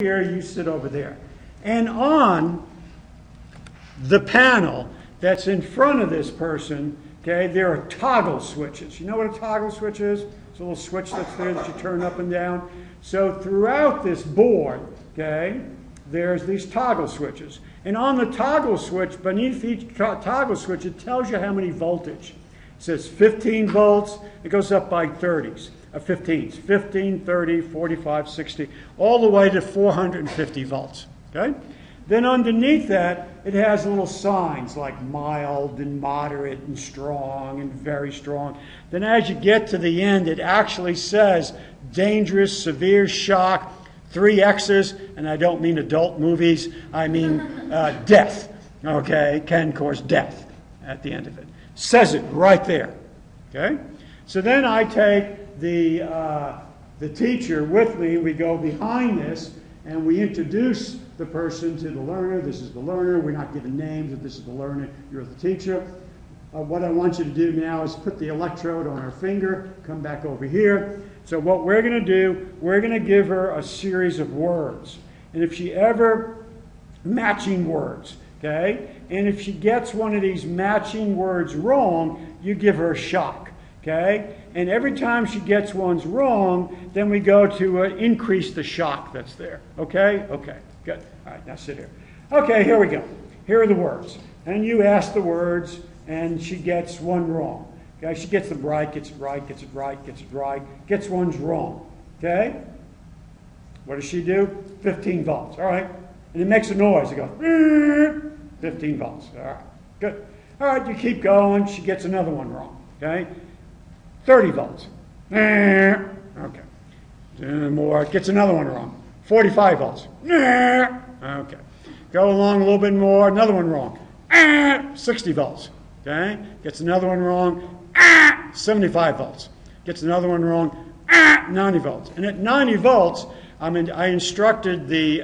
here, you sit over there. And on the panel that's in front of this person, okay, there are toggle switches. You know what a toggle switch is? It's a little switch that's there that you turn up and down. So throughout this board, okay, there's these toggle switches. And on the toggle switch, beneath each toggle switch, it tells you how many voltage. It says 15 volts. It goes up by 30s. 15s, 15, 30, 45, 60, all the way to 450 volts, okay? Then underneath that, it has little signs like mild and moderate and strong and very strong. Then as you get to the end, it actually says dangerous, severe shock, 3 X's, and I don't mean adult movies, I mean death, okay? Can cause death at the end of it. Says it right there, okay? So then I take the teacher with me, we go behind this, and we introduce the person to the learner. This is the learner. We're not giving names, but this is the learner. You're the teacher. What I want you to do now is put the electrode on her finger, come back over here. So what we're going to do, we're going to give her a series of words. And if she ever, matching words, okay? And if she gets one of these matching words wrong, you give her a shock. Okay? And every time she gets ones wrong, then we go to increase the shock that's there. Okay? Okay, good. All right, now sit here. Okay, here we go. Here are the words. And you ask the words, and she gets one wrong. Okay? She gets them right, gets it right, gets it right, gets it right, gets ones wrong. Okay? What does she do? 15 volts. All right? And it makes a noise. It goes, 15 volts. All right, good. All right, you keep going. She gets another one wrong. Okay? 30 volts. Okay. More. Gets another one wrong. 45 volts. Okay. Go along a little bit more. Another one wrong. 60 volts. Okay. Gets another one wrong. 75 volts. Gets another one wrong. 90 volts. And at 90 volts, I instructed the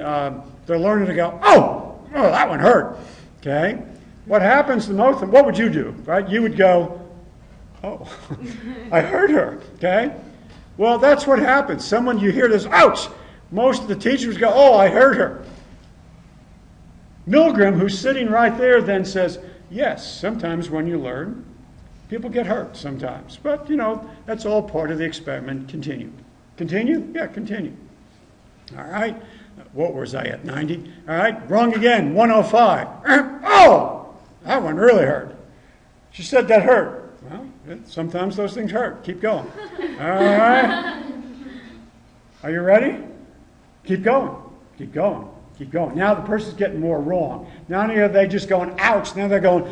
learner to go, oh, that one hurt. Okay. What happens the most? What would you do? Right? You would go, oh, I hurt her, okay? Well, that's what happens. Someone, you hear this, ouch! Most of the teachers go, oh, I hurt her. MILGRAM, who's sitting right there, then says, yes, sometimes when you learn, people get hurt sometimes. But, you know, that's all part of the experiment. Continue. Continue? Yeah, continue. All right. What was I at, 90? All right, wrong again, 105. Oh, that one really hurt. She said that hurt. Well, sometimes those things hurt. Keep going. All right. Are you ready? Keep going. Keep going. Keep going. Now the person's getting more wrong. Not only are they just going, ouch, now they're going,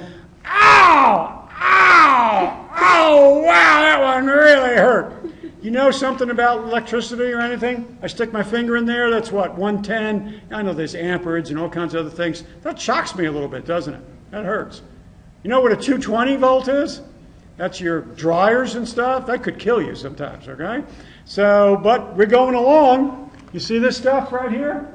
ow, ow, oh, wow, that one really hurt. You know something about electricity or anything? I stick my finger in there, that's what, 110? I know there's amperage and all kinds of other things. That shocks me a little bit, doesn't it? That hurts. You know what a 220 volt is? That's your dryers and stuff. That could kill you sometimes, okay? So, but we're going along. You see this stuff right here?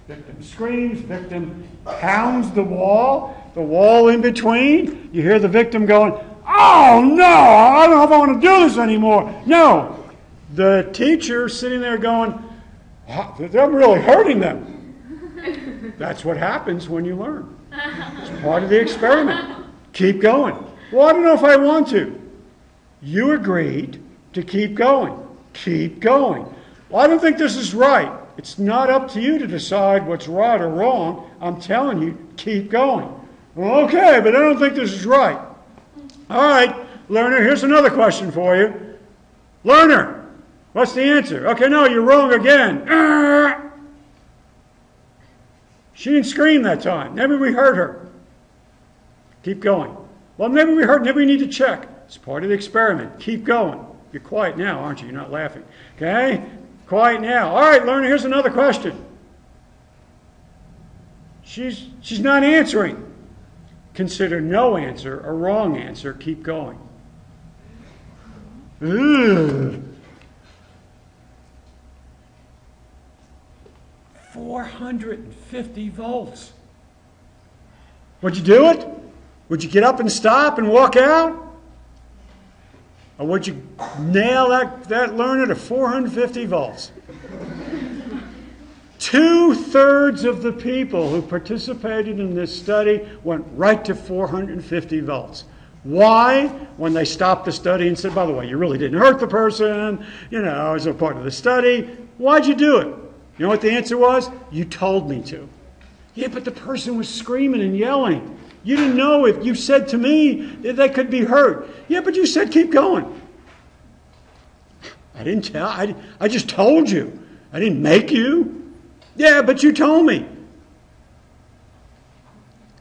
Victim screams, victim pounds the wall in between. You hear the victim going, oh no, I don't know if I want to do this anymore. No, the teacher sitting there going, oh, they're really hurting them. That's what happens when you learn. It's part of the experiment. Keep going. Well, I don't know if I want to. You agreed to keep going. Keep going. Well, I don't think this is right. It's not up to you to decide what's right or wrong. I'm telling you, keep going. Well, okay, but I don't think this is right. All right, learner, here's another question for you. Learner, what's the answer? Okay, no, you're wrong again. She didn't scream that time. Maybe we heard her. Keep going. Well, maybe we heard, maybe we need to check. It's part of the experiment. Keep going. You're quiet now, aren't you? You're not laughing. Okay? Quiet now. All right, learner, here's another question. She's not answering. Consider no answer a wrong answer. Keep going. Ugh. 450 volts. Would you do it? Would you get up and stop and walk out? Or would you nail that learner to 450 volts? 2/3 of the people who participated in this study went right to 450 volts. Why? When they stopped the study and said, by the way, you really didn't hurt the person, as a part of the study. Why'd you do it? You know what the answer was? You told me to. Yeah, but the person was screaming and yelling. You didn't know if you said to me that they could be hurt. Yeah, but you said keep going. I didn't tell. I just told you. I didn't make you. Yeah, but you told me.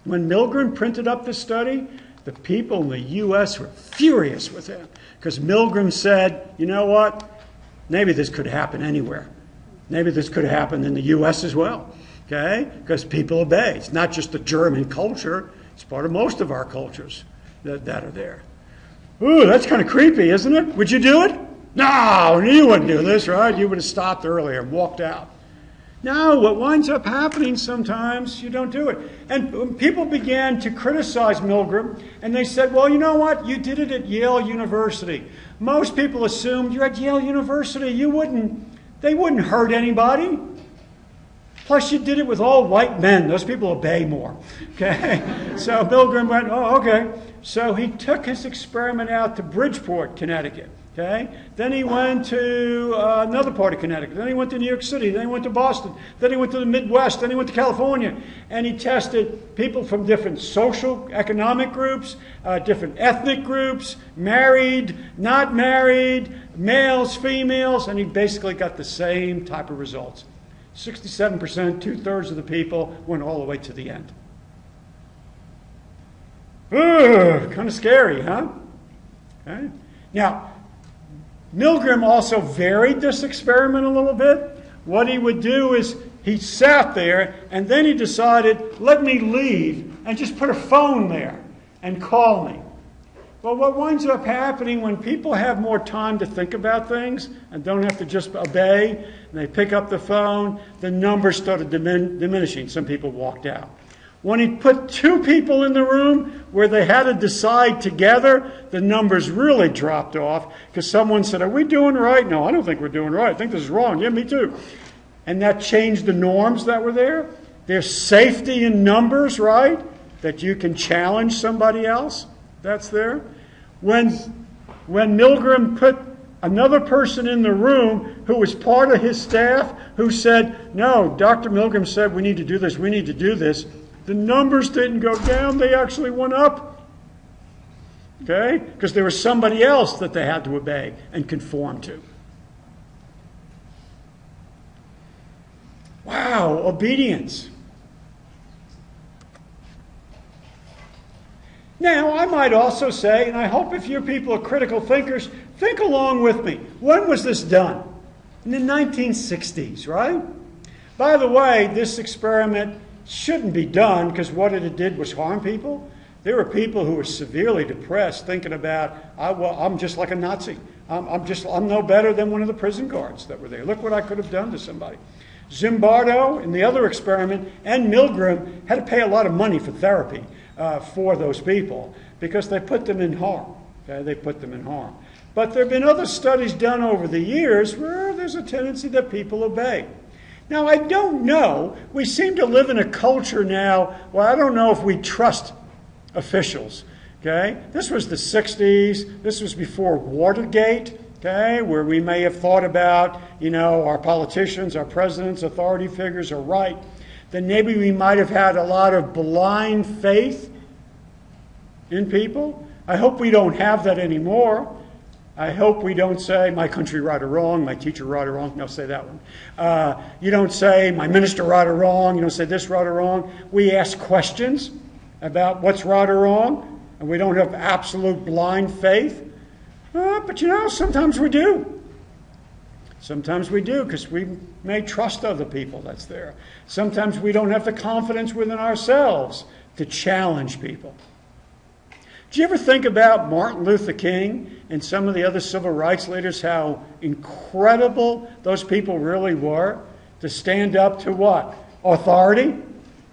When MILGRAM printed up the study, the people in the U.S. were furious with him because MILGRAM said, you know what? Maybe this could happen anywhere. Maybe this could happen in the U.S. as well. Okay? Because people obey. It's not just the German culture. It's part of most of our cultures that are there. Ooh, that's kind of creepy, isn't it? Would you do it? No, you wouldn't do this, right? You would have stopped earlier and walked out. No, what winds up happening sometimes, you don't do it. And people began to criticize MILGRAM, and they said, well, you know what? You did it at Yale University. Most people assumed you're at Yale University. They wouldn't hurt anybody. Plus, you did it with all white men. Those people obey more. Okay? So MILGRAM went, oh, okay. So he took his experiment out to Bridgeport, Connecticut. Okay? Then he went to another part of Connecticut. Then he went to New York City. Then he went to Boston. Then he went to the Midwest. Then he went to California. And he tested people from different social, economic groups, different ethnic groups, married, not married, males, females, and he basically got the same type of results. 67%, 2/3 of the people went all the way to the end. Ugh, kind of scary, huh? Okay. Now, MILGRAM also varied this experiment a little bit. What he would do is he sat there and then he decided, let me leave and just put a phone there and call me. Well, what winds up happening when people have more time to think about things and don't have to just obey, and they pick up the phone, the numbers started diminishing. Some people walked out. When he put 2 people in the room where they had to decide together, the numbers really dropped off because someone said, are we doing right? No, I don't think we're doing right. I think this is wrong. Yeah, me too. And that changed the norms that were there. There's safety in numbers, right? That you can challenge somebody else. That's there. When MILGRAM put another person in the room who was part of his staff who said, no, Dr. MILGRAM said we need to do this, we need to do this, the numbers didn't go down, they actually went up. Okay? Because there was somebody else that they had to obey and conform to. Wow, obedience. Now, I might also say, and I hope if you people are critical thinkers, think along with me. When was this done? In the 1960s, right? By the way, this experiment shouldn't be done because what it did was harm people. There were people who were severely depressed thinking about, I'm just like a Nazi. I'm no better than one of the prison guards that were there. Look what I could have done to somebody. Zimbardo, in the other experiment, and MILGRAM had to pay a lot of money for therapy for those people because they put them in harm. Okay? They put them in harm. But there have been other studies done over the years where there's a tendency that people obey. Now, I don't know. We seem to live in a culture now where I don't know if we trust officials. Okay? This was the 60s. This was before Watergate. Okay, where we may have thought about, our politicians, our presidents, authority figures are right, then maybe we might have had a lot of blind faith in people. I hope we don't have that anymore. I hope we don't say, my country right or wrong, my teacher right or wrong. No, say that one. You don't say, my minister right or wrong. You don't say this right or wrong. We ask questions about what's right or wrong, and we don't have absolute blind faith. But sometimes we do. Sometimes we do because we may trust other people that's there. Sometimes we don't have the confidence within ourselves to challenge people. Do you ever think about Martin Luther King and some of the other civil rights leaders, how incredible those people really were to stand up to what? Authority,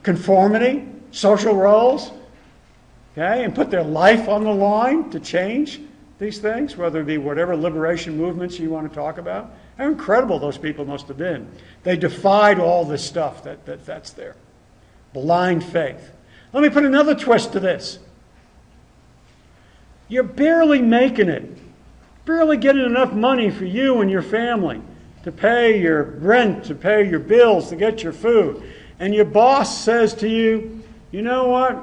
conformity, social roles, okay, and put their life on the line to change these things, whether it be whatever liberation movements you want to talk about. How incredible those people must have been. They defied all this stuff that's there. Blind faith. Let me put another twist to this. You're barely making it. Barely getting enough money for you and your family to pay your rent, to pay your bills, to get your food. And your boss says to you, you know what?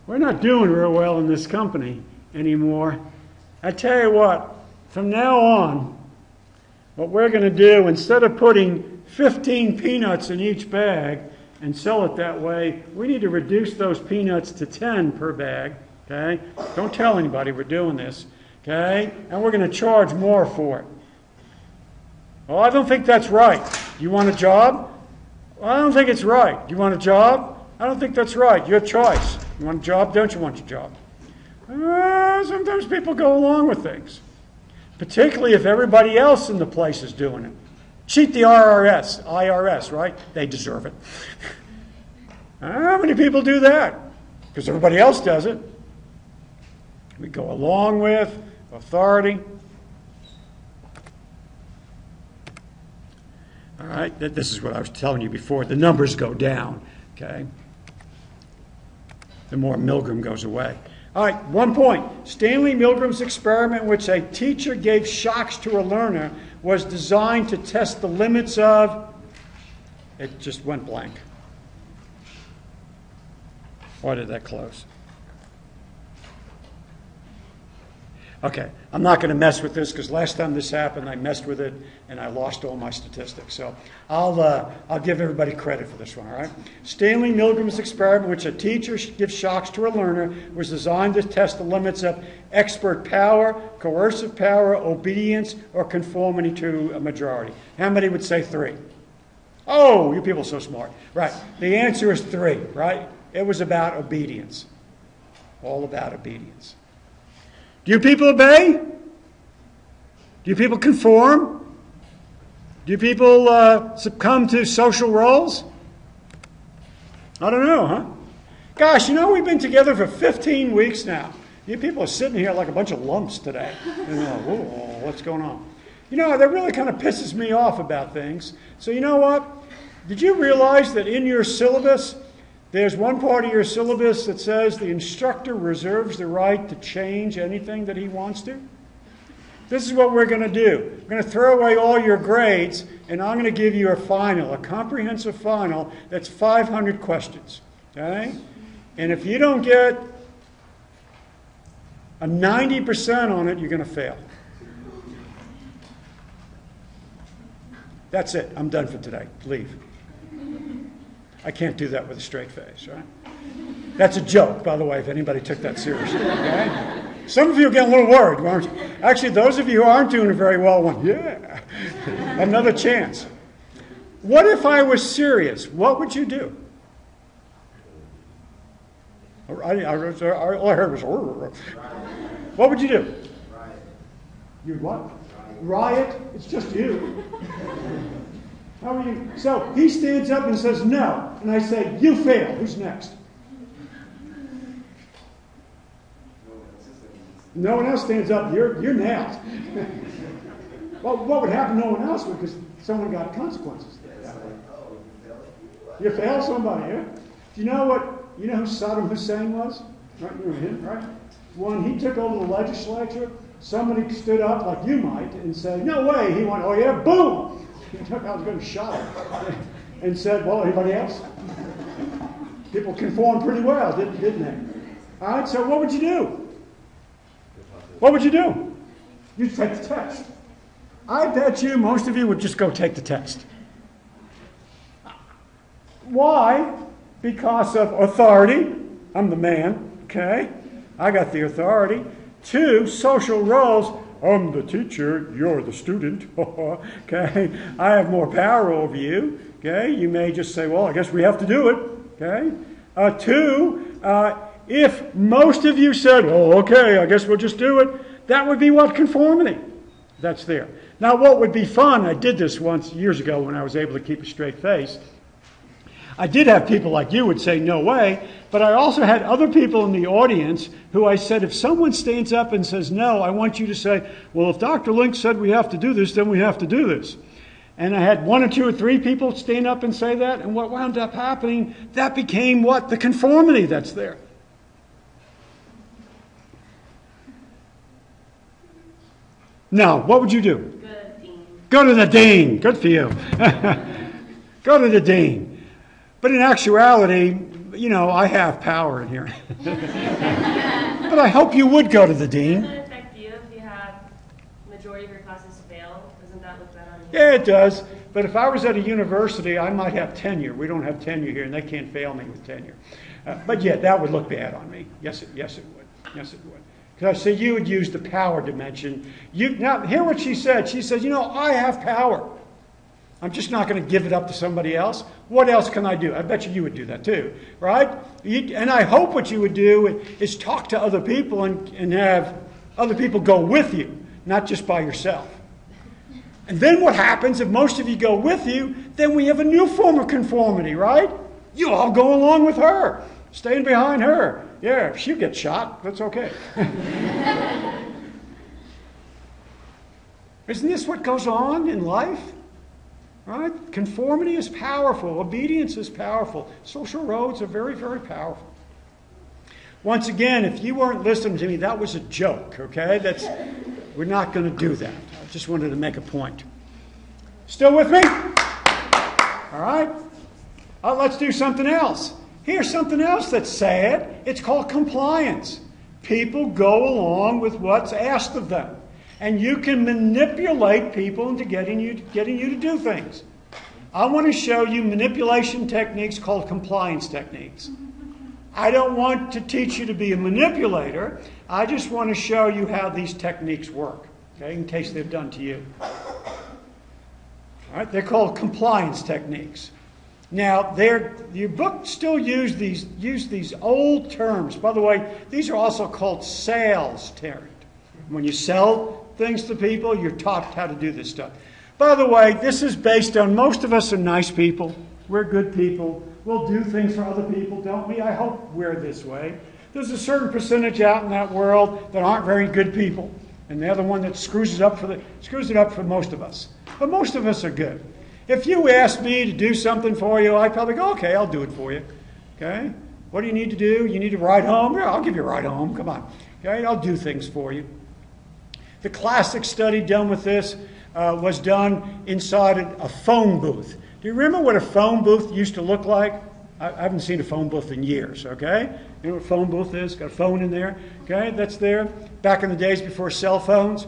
We're not doing real well in this company anymore. I tell you what, from now on, what we're going to do, instead of putting 15 peanuts in each bag and sell it that way, we need to reduce those peanuts to 10 per bag. Okay? Don't tell anybody we're doing this. Okay? And we're going to charge more for it. Well, I don't think that's right. You want a job? Well, I don't think it's right. You want a job? I don't think that's right. Your choice. You want a job? Don't you want your job? Sometimes people go along with things, particularly if everybody else in the place is doing it. Cheat the IRS, right? They deserve it. How many people do that? Because everybody else does it. We go along with authority. All right, this is what I was telling you before. The numbers go down, okay? The more MILGRAM goes away. All right, 1 point. Stanley Milgram's experiment in which a teacher gave shocks to a learner was designed to test the limits of... It just went blank. Why did that close? Okay, I'm not going to mess with this because last time this happened, I messed with it and I lost all my statistics. So I'll give everybody credit for this one, all right? Stanley Milgram's experiment, in which a teacher gives shocks to a learner, was designed to test the limits of expert power, coercive power, obedience, or conformity to a majority. How many would say 3? Oh, you people are so smart. Right, the answer is 3, right? It was about obedience. All about obedience. Do you people obey? Do you people conform? Do you people succumb to social roles? I don't know, huh? Gosh, you know, we've been together for 15 weeks now. You people are sitting here like a bunch of lumps today. And you're like, whoa, what's going on? You know, that really kind of pisses me off about things. So you know what? Did you realize that in your syllabus, there's one part of your syllabus that says the instructor reserves the right to change anything that he wants to? This is what we're going to do. We're going to throw away all your grades, and I'm going to give you a final, a comprehensive final that's 500 questions. Okay? And if you don't get a 90% on it, you're going to fail. That's it. I'm done for today. Leave. I can't do that with a straight face, right? That's a joke, by the way, if anybody took that seriously, okay? Some of you are getting a little worried, aren't you? Actually, those of you who aren't doing it very well went, yeah, another chance. What if I was serious? What would you do? All I heard was, what would you do? Riot. You'd what? Riot? It's just you. How are you? So he stands up and says no, and I say, you fail. Who's next? No one else stands up. You're nailed. Well, what would happen? No one else would, because someone got consequences. You failed somebody, yeah? Do you know what? You know who Saddam Hussein was? Right, you know him, right? When he took over the legislature, somebody stood up like you might and said, "No way!" He went, "Oh yeah, boom!" He took out his gun and shot him, and said, "Well, anybody else?" People conformed pretty well, didn't they? All right. So what would you do? What would you do? You'd take the test. I bet you most of you would just go take the test. Why? Because of authority. I'm the man, okay? I got the authority. 2, social roles. I'm the teacher, you're the student, okay? I have more power over you, okay? You may just say, well, I guess we have to do it, okay? 2, if most of you said, oh, okay, I guess we'll just do it, that would be what? Conformity. That's there. Now, what would be fun, I did this once years ago when I was able to keep a straight face. I did have people like you would say, no way, but I also had other people in the audience who I said, if someone stands up and says no, I want you to say, well, if Dr. Link said we have to do this, then we have to do this. And I had 1 or 2 or 3 people stand up and say that, and what wound up happening, that became what? The conformity that's there. Now, what would you do? Good, Dean. Go to the dean. Good for you. Go to the dean. But in actuality, you know, I have power in here. But I hope you would go to the dean. Doesn't it affect you if you have majority of your classes fail? Doesn't that look bad on you? Yeah, it does. But if I was at a university, I might have tenure. We don't have tenure here, and they can't fail me with tenure. But yeah, that would look bad on me. Yes, it would. Yes, it would. Because I said you would use the power dimension. Now, hear what she said. She said, you know, I have power. I'm just not going to give it up to somebody else. What else can I do? I bet you would do that too, right? And I hope what you would do is talk to other people and have other people go with you, not just by yourself. And then what happens if most of you go with you, then we have a new form of conformity, right? You all go along with her, staying behind her. Yeah, if she'll get shot, that's okay. Isn't this what goes on in life? Right? Conformity is powerful. Obedience is powerful. Social roads are very, very powerful. Once again, if you weren't listening to me, that was a joke, okay? We're not going to do that. I just wanted to make a point. Still with me? All right. Let's do something else. Here's something else that's sad. It's called compliance. People go along with what's asked of them. And you can manipulate people into getting you to do things. I want to show you manipulation techniques called compliance techniques. I don't want to teach you to be a manipulator. I just want to show you how these techniques work, okay, in case they've done to you. All right, they're called compliance techniques. Now, your book still use these old terms. By the way, these are also called sales terms. When you sell things to people, you're taught how to do this stuff. By the way, this is based on most of us are nice people. We're good people. We'll do things for other people, don't we? I hope we're this way. There's a certain percentage out in that world that aren't very good people, and they're the one that screws it up for most of us. But most of us are good. If you ask me to do something for you, I'd probably go, okay, I'll do it for you. Okay? What do you need to do? You need to ride home? Yeah, I'll give you a ride home. Come on. Okay? I'll do things for you. The classic study done with this was done inside a phone booth. Do you remember what a phone booth used to look like? I haven't seen a phone booth in years, okay? You know what a phone booth is? Got a phone in there, okay? That's there. Back in the days before cell phones.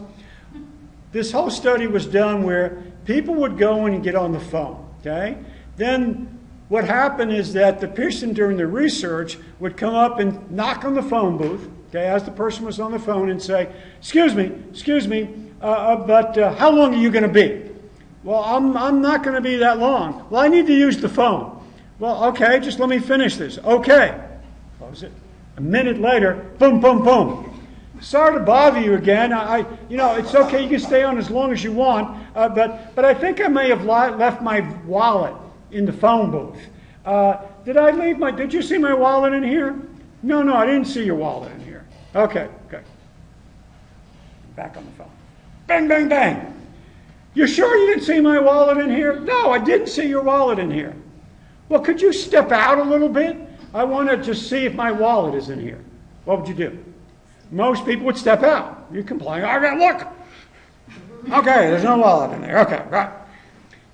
This whole study was done where people would go in and get on the phone, okay? Then what happened is that the person during the research would come up and knock on the phone booth, okay, as the person was on the phone and say, excuse me, but how long are you going to be? Well, I'm not going to be that long. Well, I need to use the phone. Well, okay, just let me finish this. Okay. Close it. A minute later, boom, boom, boom. Sorry to bother you again. It's okay. You can stay on as long as you want. But I think I may have left my wallet in the phone booth. Did you see my wallet in here? No, I didn't see your wallet in here. Okay. Back on the phone. Bang, bang, bang. You sure you didn't see my wallet in here? No, I didn't see your wallet in here. Well, could you step out a little bit? I want to just see if my wallet is in here. What would you do? Most people would step out. You complain, okay, look. Okay, there's no wallet in there. Okay, right.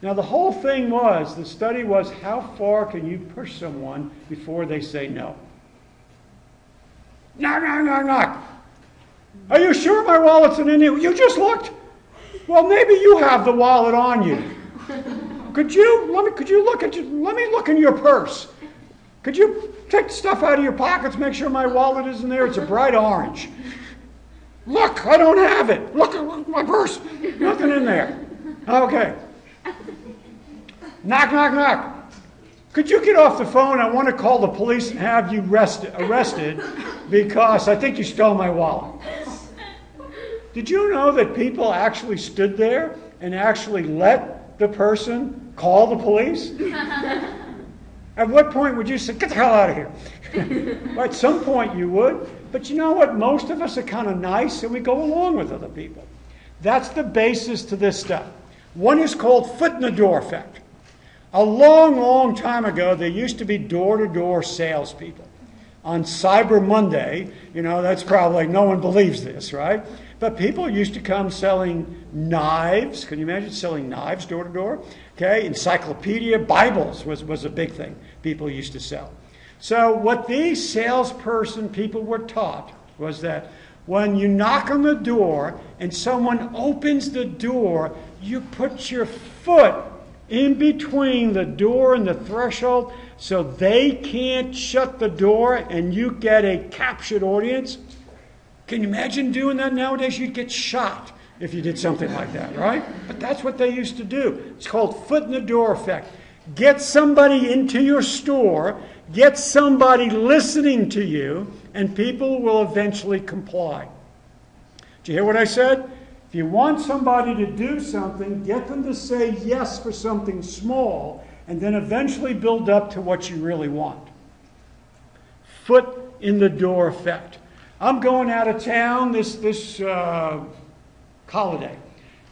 Now, the whole thing the study was, how far can you push someone before they say no? Knock. Are you sure my wallet's in here? You just looked. Well, maybe you have the wallet on you. Let me look in your purse. Could you take stuff out of your pockets, make sure my wallet isn't there? It's a bright orange. Look, I don't have it. Look at my purse. Nothing in there. Okay. Knock. Could you get off the phone? I want to call the police and have you arrested because I think you stole my wallet. Did you know that people actually stood there and actually let the person call the police? At what point would you say, get the hell out of here? Well, at some point you would. But you know what? Most of us are kind of nice and we go along with other people. That's the basis to this stuff. One is called foot in the door effect. A long, long time ago, there used to be door-to-door salespeople. On Cyber Monday, you know, that's probably, no one believes this, right? But people used to come selling knives. Can you imagine selling knives door to door? Okay, encyclopedia, Bibles was a big thing people used to sell. So what these salesperson people were taught was that when you knock on the door and someone opens the door, you put your foot in between the door and the threshold so they can't shut the door and you get a captured audience. Can you imagine doing that nowadays? You'd get shot if you did something like that, right? But that's what they used to do. It's called foot in the door effect. Get somebody into your store, get somebody listening to you, and people will eventually comply. Did you hear what I said? If you want somebody to do something, get them to say yes for something small, and then eventually build up to what you really want. Foot in the door effect. I'm going out of town this holiday.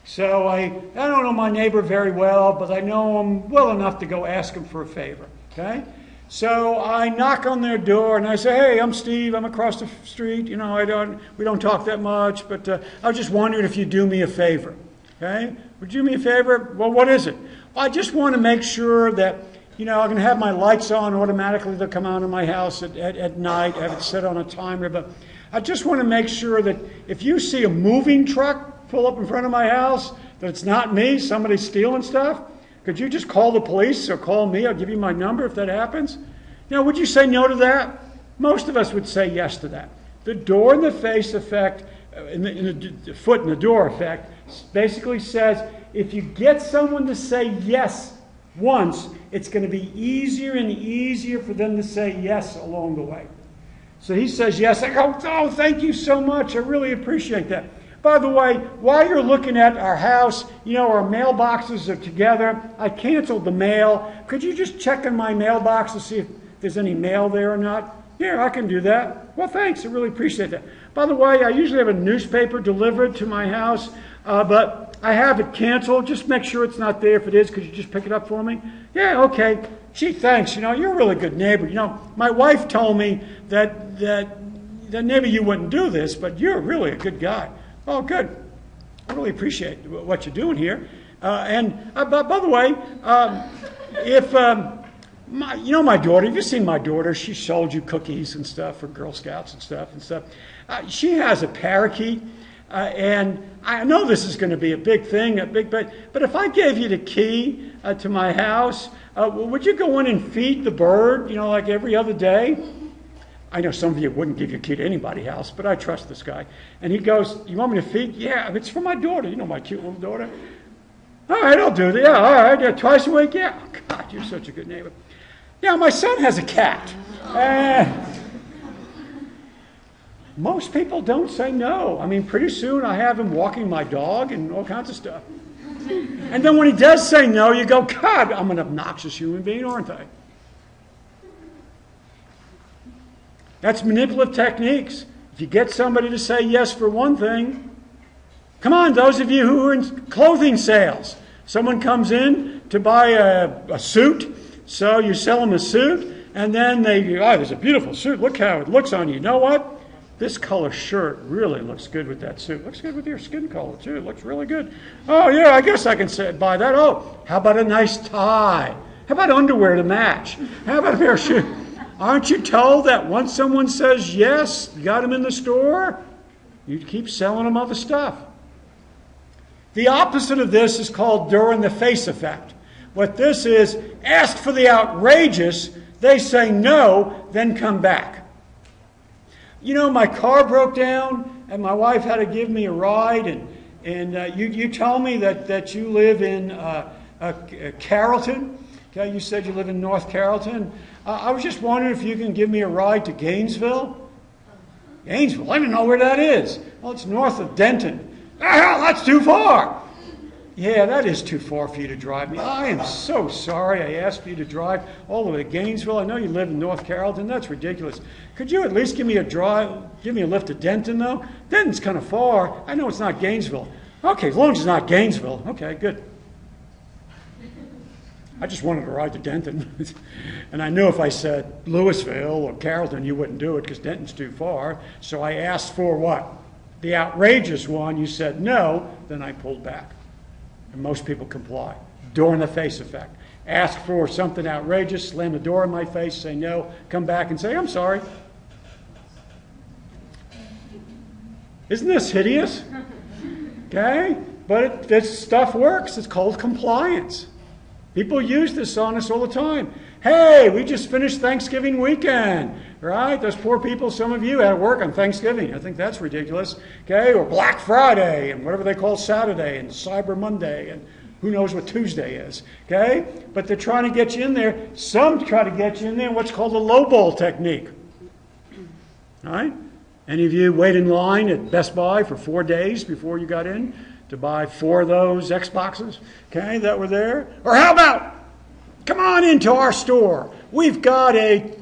So I don't know my neighbor very well, but I know him well enough to go ask him for a favor. Okay? So I knock on their door and I say, hey, I'm Steve. I'm across the street. You know, we don't talk that much, but I was just wondering if you'd do me a favor. Okay? Would you do me a favor? Well, what is it? Well, I just want to make sure that, you know, I'm going to have my lights on automatically. They'll come on in my house at night. I have it set on a timer. But I just want to make sure that if you see a moving truck pull up in front of my house, that it's not me, somebody stealing stuff, could you just call the police or call me? I'll give you my number if that happens. You know, would you say no to that? Most of us would say yes to that. The door in the face effect, the foot in the door effect, basically says if you get someone to say yes once, it's going to be easier and easier for them to say yes along the way. So he says yes. I go, oh, thank you so much. I really appreciate that. By the way, while you're looking at our house, you know, our mailboxes are together. I canceled the mail. Could you just check in my mailbox to see if there's any mail there or not? Yeah, I can do that. Well, thanks. I really appreciate that. By the way, I usually have a newspaper delivered to my house, but I have it canceled. Just make sure it's not there. If it is, could you just pick it up for me? Yeah, okay. Gee, thanks. You know, you're a really good neighbor. You know, my wife told me that maybe you wouldn't do this, but you're really a good guy. Oh, good. I really appreciate what you're doing here. And by the way, you know my daughter, have you seen my daughter? She sold you cookies and stuff for Girl Scouts and stuff. She has a parakeet, and I know this is going to be a big thing, but if I gave you the key to my house, would you go in and feed the bird, you know, like every other day? I know some of you wouldn't give your key to anybody's house, but I trust this guy. And he goes, you want me to feed? Yeah, it's for my daughter. You know my cute little daughter. All right, I'll do that. Yeah, all right. Yeah, twice a week? Yeah. Oh, God, you're such a good neighbor. Yeah, my son has a cat. Most people don't say no. I mean, pretty soon I have him walking my dog and all kinds of stuff. And then when he does say no, you go, God, I'm an obnoxious human being, aren't I? That's manipulative techniques. If you get somebody to say yes for one thing, come on, those of you who are in clothing sales. Someone comes in to buy a suit, so you sell them a suit, and then they, oh, there's a beautiful suit. Look how it looks on you. You know what? This color shirt really looks good with that suit. Looks good with your skin color, too. It looks really good. Oh, yeah, I guess I can buy that. Oh, how about a nice tie? How about underwear to match? How about a pair of shoes? Aren't you told that once someone says yes, you got them in the store, you keep selling them other stuff? The opposite of this is called door in the face effect. What this is, ask for the outrageous, they say no, then come back. You know, my car broke down and my wife had to give me a ride, and you told me that you live in Carrollton. Okay, you said you live in North Carrollton. I was just wondering if you can give me a ride to Gainesville. Gainesville? I don't know where that is. Well, it's north of Denton. Ah, hell, that's too far. Yeah, that is too far for you to drive me. I am so sorry I asked you to drive all the way to Gainesville. I know you live in North Carrollton. That's ridiculous. Could you at least give me a lift to Denton, though? Denton's kind of far. I know it's not Gainesville. Okay, as long as it's not Gainesville. Okay, good. I just wanted to ride to Denton. And I knew if I said Louisville or Carrollton, you wouldn't do it because Denton's too far. So I asked for what? The outrageous one. You said no, then I pulled back. And most people comply. Door in the face effect. Ask for something outrageous, slam the door in my face, say no, come back and say, I'm sorry. Isn't this hideous? Okay? But this stuff works. It's called compliance. People use this on us all the time. Hey, we just finished Thanksgiving weekend, right? Those poor people, some of you had to work on Thanksgiving. I think that's ridiculous. Okay, or Black Friday and whatever they call Saturday and Cyber Monday and who knows what Tuesday is. Okay, but they're trying to get you in there. Some try to get you in there in what's called a lowball technique. All right? Any of you wait in line at Best Buy for 4 days before you got in to buy 4 of those Xboxes, okay, that were there? Or how about, come on into our store. We've got a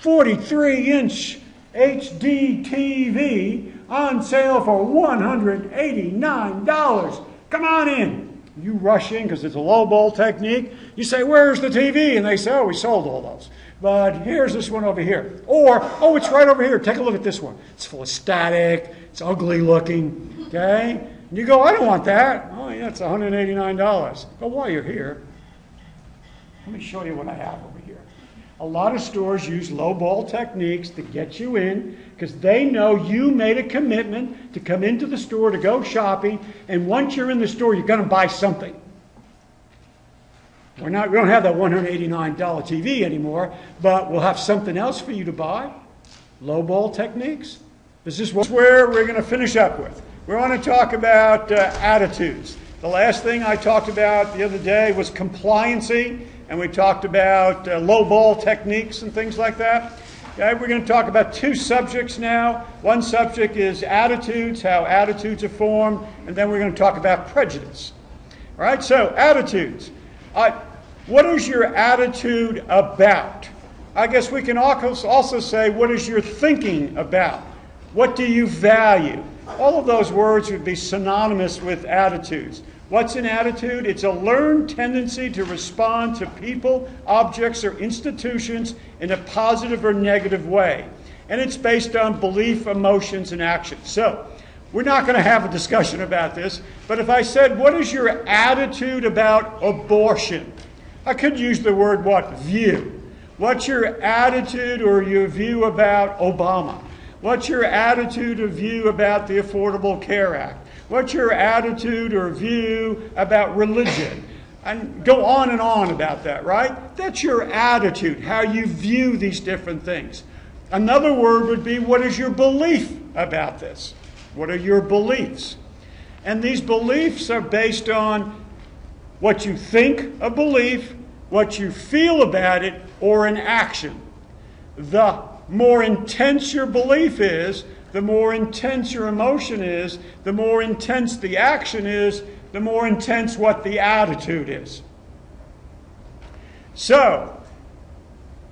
43-inch HD TV on sale for $189. Come on in. You rush in because it's a lowball technique. You say, where's the TV? And they say, oh, we sold all those. But here's this one over here. Or, oh, it's right over here. Take a look at this one. It's full of static. It's ugly looking. Okay? And you go, I don't want that. Oh, yeah, it's $189. But while you're here, let me show you what I have over here. A lot of stores use lowball techniques to get you in because they know you made a commitment to come into the store to go shopping, and once you're in the store, you're going to buy something. We don't have that $189 TV anymore, but we'll have something else for you to buy. Lowball techniques. This is where we're going to finish up with. We want to talk about attitudes. The last thing I talked about the other day was compliancy, and we talked about lowball techniques and things like that. Okay, we're going to talk about 2 subjects now. One subject is attitudes, how attitudes are formed, and then we're going to talk about prejudice. All right, so attitudes. What is your attitude about? I guess we can also say, what is your thinking about? What do you value? All of those words would be synonymous with attitudes. What's an attitude? It's a learned tendency to respond to people, objects, or institutions in a positive or negative way. And it's based on belief, emotions, and actions. So, we're not going to have a discussion about this, but if I said, what is your attitude about abortion? I could use the word what? View. What's your attitude or your view about Obama? What's your attitude or view about the Affordable Care Act? What's your attitude or view about religion? And go on and on about that, right? That's your attitude, how you view these different things. Another word would be, what is your belief about this? What are your beliefs? And these beliefs are based on what you think a belief, what you feel about it, or an action. The more intense your belief is, the more intense your emotion is, the more intense the action is, the more intense what the attitude is. So,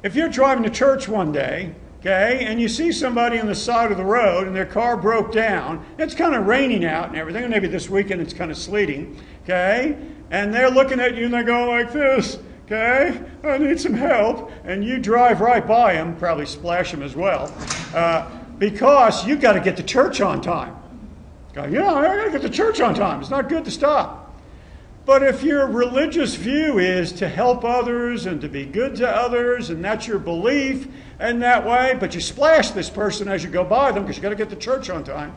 if you're driving to church one day, okay, and you see somebody on the side of the road and their car broke down, it's kind of raining out and everything, and maybe this weekend it's kind of sleeting, okay, and they're looking at you and they go like this, okay, I need some help, and you drive right by them, probably splash them as well, because you've got to get to church on time. I got to get to church on time. It's not good to stop. But if your religious view is to help others and to be good to others, and that's your belief in that way, but you splash this person as you go by them because you've got to get to church on time,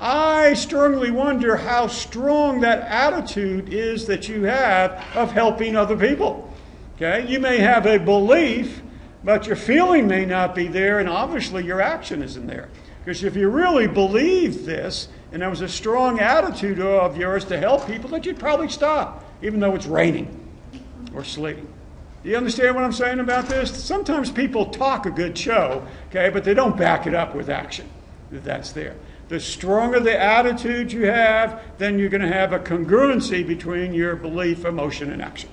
I strongly wonder how strong that attitude is that you have of helping other people. Okay? You may have a belief, but your feeling may not be there, and obviously your action isn't there. Because if you really believe this, and there was a strong attitude of yours to help people, that you'd probably stop, even though it's raining or sleeting. Do you understand what I'm saying about this? Sometimes people talk a good show, okay, but they don't back it up with action. That's there. The stronger the attitude you have, then you're going to have a congruency between your belief, emotion, and action.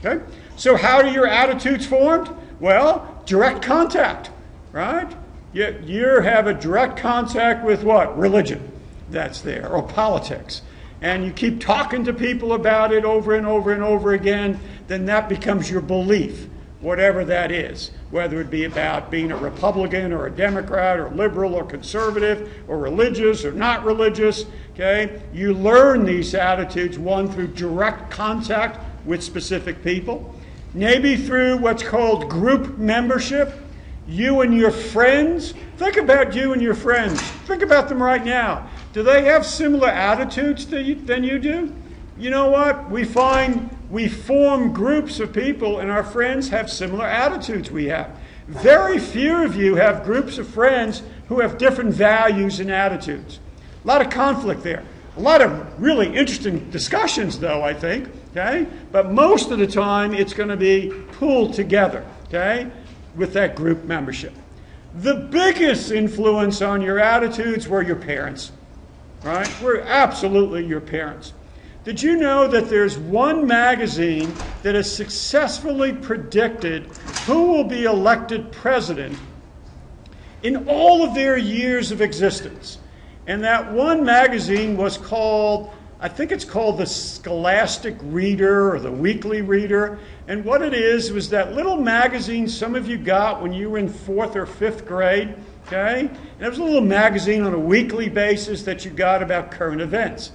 Okay? So how are your attitudes formed? Well, direct contact, right? You have a direct contact with what? Religion that's there, or politics. And you keep talking to people about it over and over and over again, then that becomes your belief, whatever that is, whether it be about being a Republican or a Democrat or liberal or conservative or religious or not religious. Okay? You learn these attitudes, one, through direct contact with specific people, maybe through what's called group membership. You and your friends, think about you and your friends. Think about them right now. Do they have similar attitudes than you do? You know what? We find we form groups of people and our friends have similar attitudes we have. Very few of you have groups of friends who have different values and attitudes. A lot of conflict there. A lot of really interesting discussions, though, I think. Okay? But most of the time, it's going to be pulled together, okay, with that group membership. The biggest influence on your attitudes were your parents, right? Were absolutely your parents. Did you know that there's one magazine that has successfully predicted who will be elected president in all of their years of existence? And that one magazine was called, I think it's called the Scholastic Reader or the Weekly Reader. And what it is was that little magazine some of you got when you were in 4th or 5th grade, okay? And it was a little magazine on a weekly basis that you got about current events.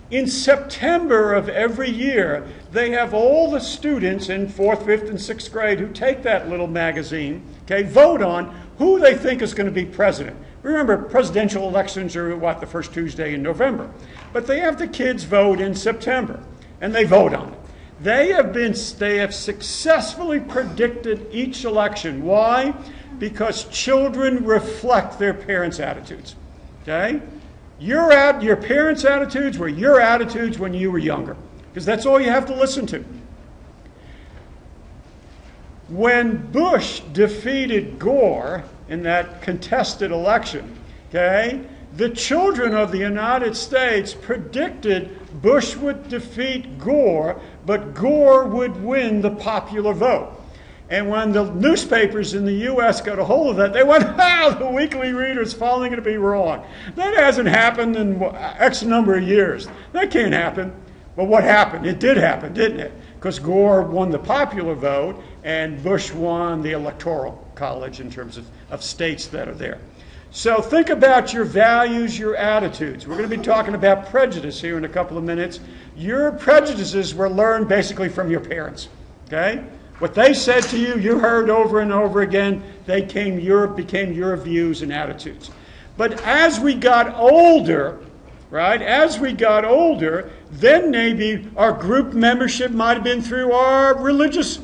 In September of every year, they have all the students in 4th, 5th, and 6th grade who take that little magazine, okay, vote on who they think is going to be president. Remember, presidential elections are, the first Tuesday in November. But they have the kids vote in September, and they vote on it. They have successfully predicted each election. Why? Because children reflect their parents' attitudes. Okay? Your parents' attitudes were your attitudes when you were younger, because that's all you have to listen to. When Bush defeated Gore in that contested election, okay, the children of the United States predicted Bush would defeat Gore, but Gore would win the popular vote. And when the newspapers in the U.S. got a hold of that, they went, the Weekly Reader's finally going to be wrong. That hasn't happened in X number of years. That can't happen. But what happened? It did happen, didn't it? Because Gore won the popular vote and Bush won the Electoral College in terms of states that are there. So think about your values, your attitudes. We're going to be talking about prejudice here in a couple of minutes. Your prejudices were learned basically from your parents. Okay? What they said to you, you heard over and over again. They became your views and attitudes. But as we got older, right, then maybe our group membership might have been through our religious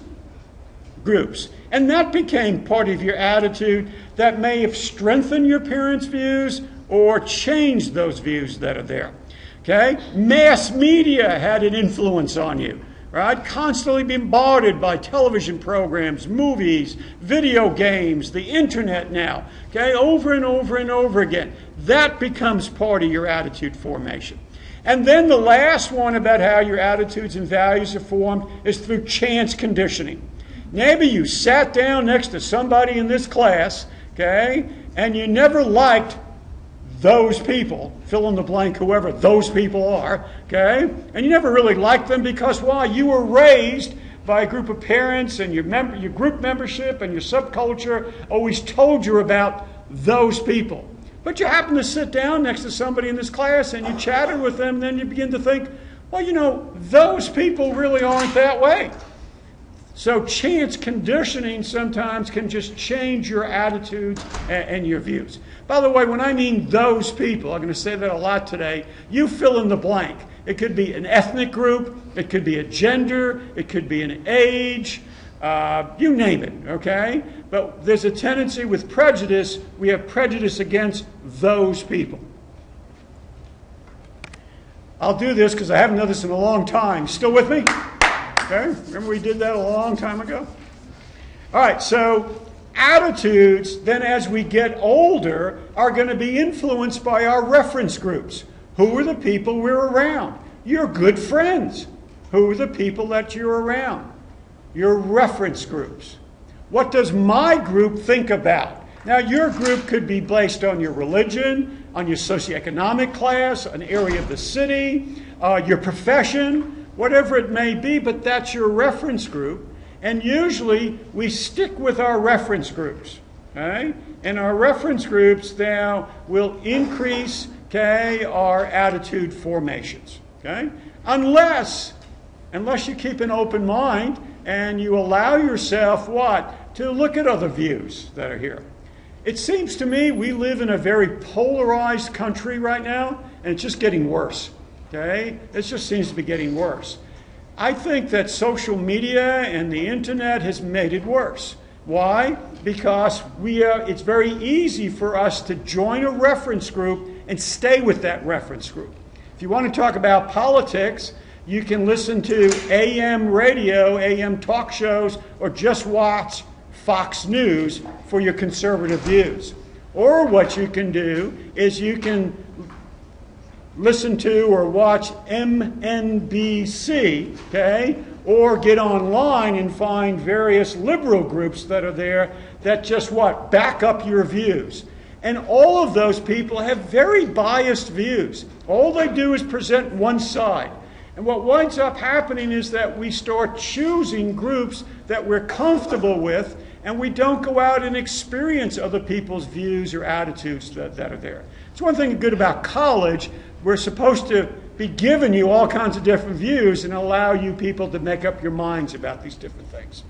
groups. And that became part of your attitude that may have strengthened your parents' views or changed those views that are there. Okay? Mass media had an influence on you, right? Constantly bombarded by television programs, movies, video games, the internet now, okay? Over and over and over again. That becomes part of your attitude formation. And then the last one about how your attitudes and values are formed is through chance conditioning. Maybe you sat down next to somebody in this class, okay, and you never liked those people, fill in the blank, whoever those people are, okay, and you never really liked them because, why? You were raised by a group of parents and your group membership and your subculture always told you about those people. But you happen to sit down next to somebody in this class and you chatted with them, and then you begin to think, well, you know, those people really aren't that way. So chance conditioning sometimes can just change your attitudes and your views. By the way, when I mean those people, I'm going to say that a lot today, you fill in the blank. It could be an ethnic group, it could be a gender, it could be an age, you name it, okay? But there's a tendency with prejudice, we have prejudice against those people. I'll do this because I haven't done this in a long time. Still with me? Okay, remember we did that a long time ago? All right, so attitudes, then as we get older, are going to be influenced by our reference groups. Who are the people we're around? Your good friends. Who are the people that you're around? Your reference groups. What does my group think about? Now, your group could be based on your religion, on your socioeconomic class, an area of the city, your profession, whatever it may be, but that's your reference group. And usually we stick with our reference groups. Okay? And our reference groups now will increase, okay, our attitude formations. Okay? Unless you keep an open mind and you allow yourself what? To look at other views that are here. It seems to me we live in a very polarized country right now, and it's just getting worse. Okay? It just seems to be getting worse. I think that social media and the internet has made it worse. Why? Because it's very easy for us to join a reference group and stay with that reference group. If you want to talk about politics, you can listen to AM radio, AM talk shows, or just watch Fox News for your conservative views. Or what you can do is you can listen to or watch MNBC, okay, or get online and find various liberal groups that are there that just what? Back up your views. And all of those people have very biased views. All they do is present one side. And what winds up happening is that we start choosing groups that we're comfortable with, and we don't go out and experience other people's views or attitudes that are there. It's one thing good about college. We're supposed to be giving you all kinds of different views and allow you people to make up your minds about these different things.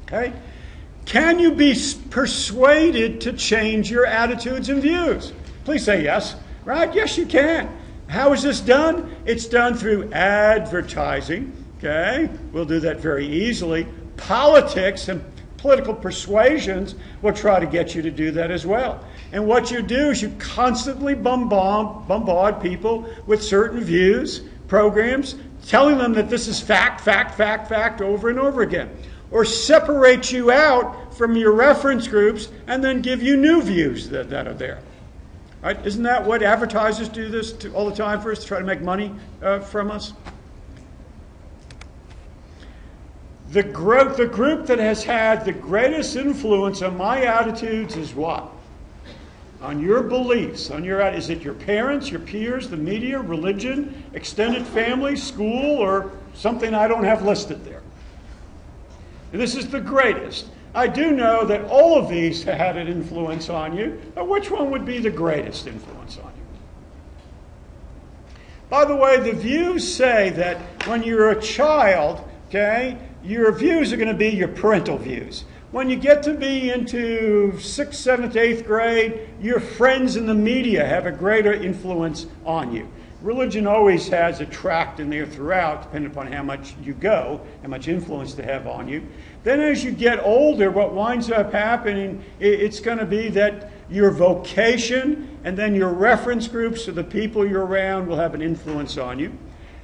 Okay? Can you be persuaded to change your attitudes and views? Please say yes. Right? Yes, you can. How is this done? It's done through advertising. Okay? We'll do that very easily. Politics and political persuasions will try to get you to do that as well. And what you do is you constantly bombard people with certain views, programs, telling them that this is fact, fact, fact, fact over and over again. Or separate you out from your reference groups and then give you new views that are there. Right? Isn't that what advertisers do this all the time for us, to try to make money from us? The group that has had the greatest influence on my attitudes is what? On your beliefs, is it your parents, your peers, the media, religion, extended family, school, or something I don't have listed there? And this is the greatest. I do know that all of these had an influence on you, but which one would be the greatest influence on you? By the way, the views say that when you're a child, okay, your views are going to be your parental views. When you get to be into 6th, 7th, 8th grade, your friends in the media have a greater influence on you. Religion always has a tract in there throughout, depending upon how much you go, how much influence they have on you. Then as you get older, what winds up happening, it's going to be that your vocation and then your reference groups, so the people you're around, will have an influence on you.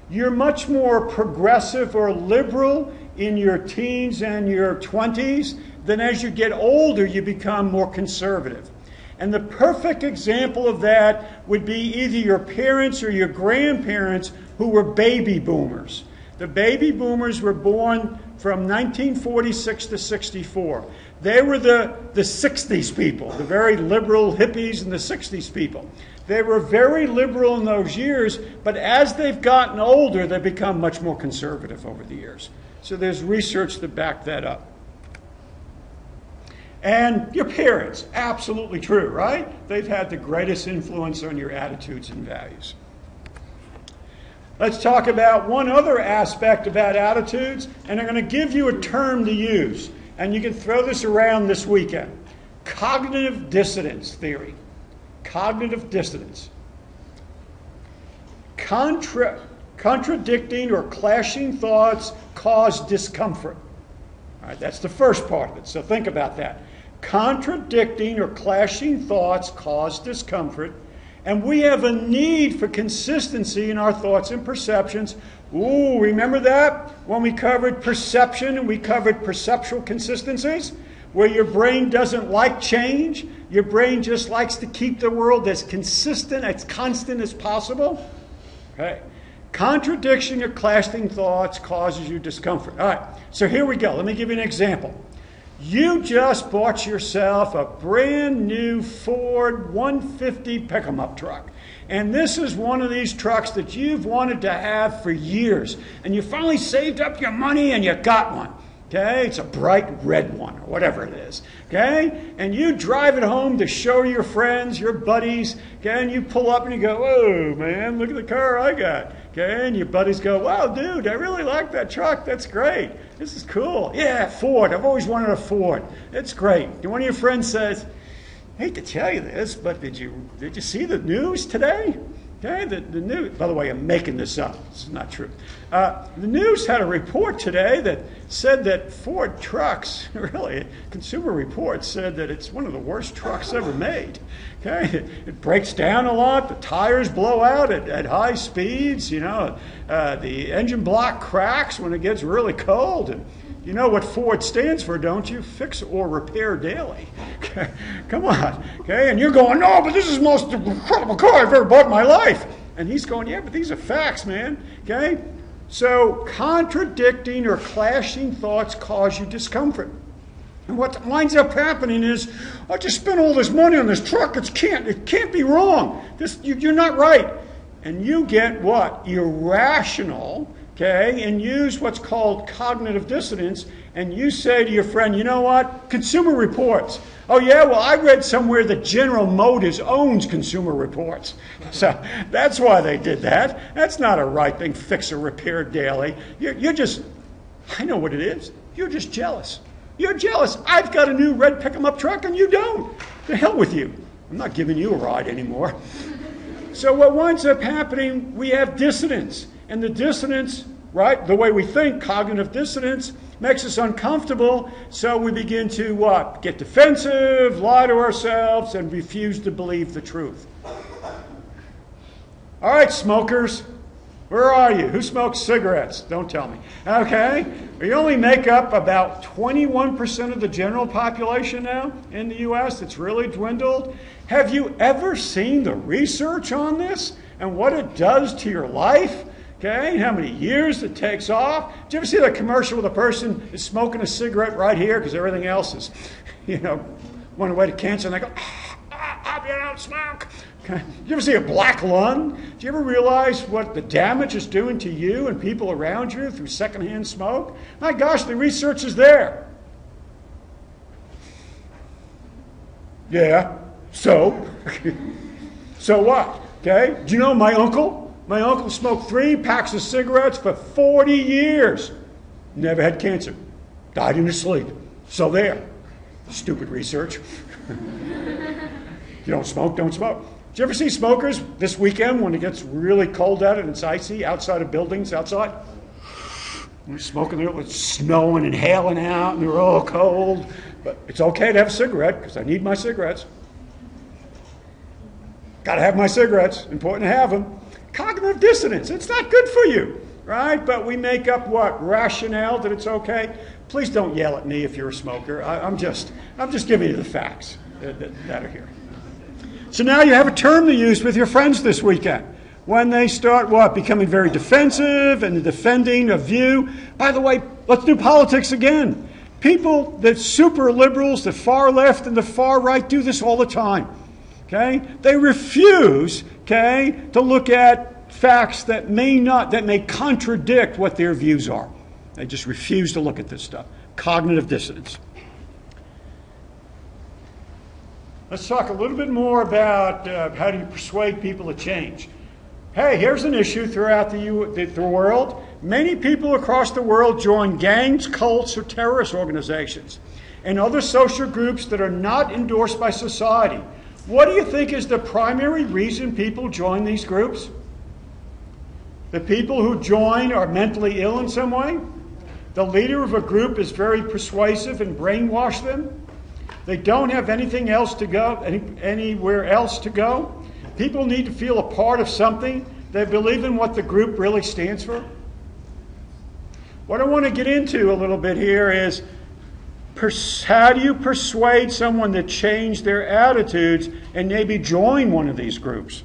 You're much more progressive or liberal in your teens and your 20s. Then as you get older, you become more conservative. And the perfect example of that would be either your parents or your grandparents who were baby boomers. The baby boomers were born from 1946 to 64. They were the 60s people, the very liberal hippies and the 60s people. They were very liberal in those years, but as they've gotten older, they've become much more conservative over the years. So there's research to back that up. And your parents, absolutely true, right? They've had the greatest influence on your attitudes and values. Let's talk about one other aspect about attitudes, and I'm going to give you a term to use. And you can throw this around this weekend. Cognitive dissonance theory. Cognitive dissonance. Contradicting or clashing thoughts cause discomfort. All right, that's the first part of it, so think about that. Contradicting or clashing thoughts cause discomfort, And we have a need for consistency in our thoughts and perceptions. Ooh, remember that? When we covered perception and we covered perceptual consistencies? Where your brain doesn't like change. Your brain just likes to keep the world as consistent, as constant as possible. Okay. Contradiction or clashing thoughts causes you discomfort. All right, so here we go. Let me give you an example. You just bought yourself a brand new Ford 150 pick-em-up truck. And this is one of these trucks that you've wanted to have for years. And you finally saved up your money and you got one. Okay, it's a bright red one, or whatever it is. Okay, and you drive it home to show your friends, your buddies. Okay, and you pull up and you go, "Whoa, man, look at the car I got." Okay, and your buddies go, "Wow, dude, I really like that truck. That's great. This is cool. Yeah, Ford. I've always wanted a Ford. It's great." And one of your friends says, "Hate to tell you this, but did you see the news today?" Okay, the news, by the way, I'm making this up. This is not true. The news had a report today that said that Ford trucks, really, Consumer Reports said that it's one of the worst trucks ever made. Okay, it breaks down a lot. The tires blow out at high speeds. You know, the engine block cracks when it gets really cold. And you know what Ford stands for, don't you? Fix or repair daily. Okay. Come on. Okay, and you're going, "No, but this is the most incredible car I've ever bought in my life." And he's going, "Yeah, but these are facts, man." Okay? So contradicting or clashing thoughts cause you discomfort. And what winds up happening is, "I just spent all this money on this truck. It can't be wrong. You're not right." And you get what? Irrational. Okay, and use what's called cognitive dissonance, and you say to your friend, "You know what? Consumer Reports. Oh yeah, well I read somewhere that General Motors owns Consumer Reports. So that's why they did that. That's not a right thing, fix or repair daily. You're just, I know what it is. You're just jealous. You're jealous. I've got a new red pick-em-up truck and you don't. The hell with you. I'm not giving you a ride anymore." So what winds up happening, we have dissonance. And the dissonance, right, the way we think, cognitive dissonance, makes us uncomfortable. So we begin to what? Get defensive, lie to ourselves, and refuse to believe the truth. All right, smokers, where are you? Who smokes cigarettes? Don't tell me. Okay, we only make up about 21% of the general population now in the U.S. It's really dwindled. Have you ever seen the research on this and what it does to your life? Okay, how many years it takes off? Did you ever see that commercial with a person is smoking a cigarette right here because everything else is, on the way to cancer, and they go, you don't smoke. Okay. Did you ever see a black lung? Do you ever realize what the damage is doing to you and people around you through secondhand smoke? My gosh, the research is there. Yeah, so? So what? Okay, do you know my uncle? My uncle smoked 3 packs of cigarettes for 40 years. Never had cancer. Died in his sleep. So there. Stupid research. You don't smoke, don't smoke. Did you ever see smokers this weekend when it gets really cold out and it's icy outside of buildings outside? They're smoking there, it's snowing and hailing out and they're all cold. But it's okay to have a cigarette because I need my cigarettes. Got to have my cigarettes. Important to have them. Cognitive dissonance. It's not good for you, right? But we make up what? Rationale that it's okay. Please don't yell at me if you're a smoker. I'm just giving you the facts that are here. So now you have a term to use with your friends this weekend. When they start what? Becoming very defensive and defending a view. By the way, let's do politics again. People that super liberals, the far left and the far right do this all the time. Okay? They refuse, okay, to look at facts that may contradict what their views are. They just refuse to look at this stuff. Cognitive dissonance. Let's talk a little bit more about how do you persuade people to change. Hey, here's an issue throughout the world. Many people across the world join gangs, cults, or terrorist organizations and other social groups that are not endorsed by society. What do you think is the primary reason people join these groups? The people who join are mentally ill in some way. The leader of a group is very persuasive and brainwash them. They don't have anything else to go, anywhere else to go. people need to feel a part of something. They believe in what the group really stands for. What I want to get into a little bit here is how do you persuade someone to change their attitudes and maybe join one of these groups?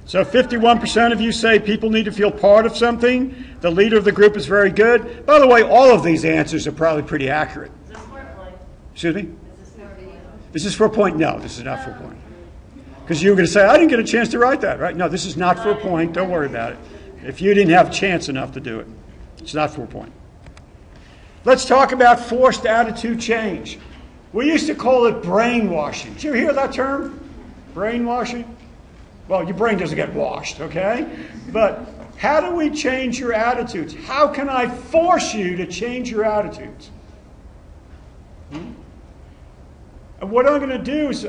So 51% of you say people need to feel part of something. The leader of the group is very good. By the way, all of these answers are probably pretty accurate. Is this for a point? Excuse me? Is this for a point? Is this for a point? No, this is not for a point. Because you were going to say, I didn't get a chance to write that, right? No, this is not for a point. Don't worry about it. If you didn't have a chance enough to do it, it's not for a point. Let's talk about forced attitude change. We used to call it brainwashing. Did you hear that term? Brainwashing? Well, your brain doesn't get washed, okay? But how do we change your attitudes? How can I force you to change your attitudes? And what I'm going to do is,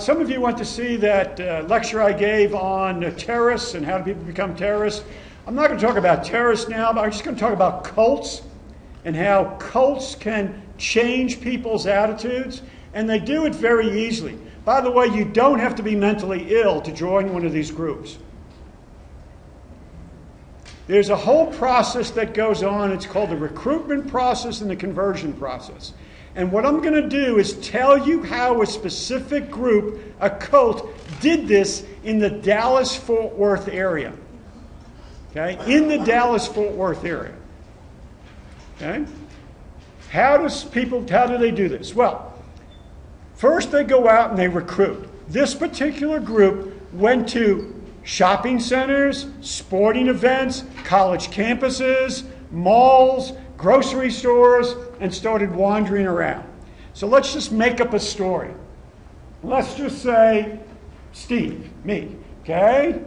some of you went to see that lecture I gave on terrorists and how do people become terrorists. I'm not going to talk about terrorists now, but I'm just going to talk about cults and how cults can change people's attitudes, and they do it very easily. By the way, you don't have to be mentally ill to join one of these groups. There's a whole process that goes on. It's called the recruitment process and the conversion process. And what I'm going to do is tell you how a specific group, a cult, did this in the Dallas-Fort Worth area. Okay? In the Dallas-Fort Worth area. Okay? How do they do this? Well, first, they go out and they recruit. This particular group went to shopping centers, sporting events, college campuses, malls, grocery stores, and started wandering around. So let's just make up a story. Let's just say Steve, me, okay?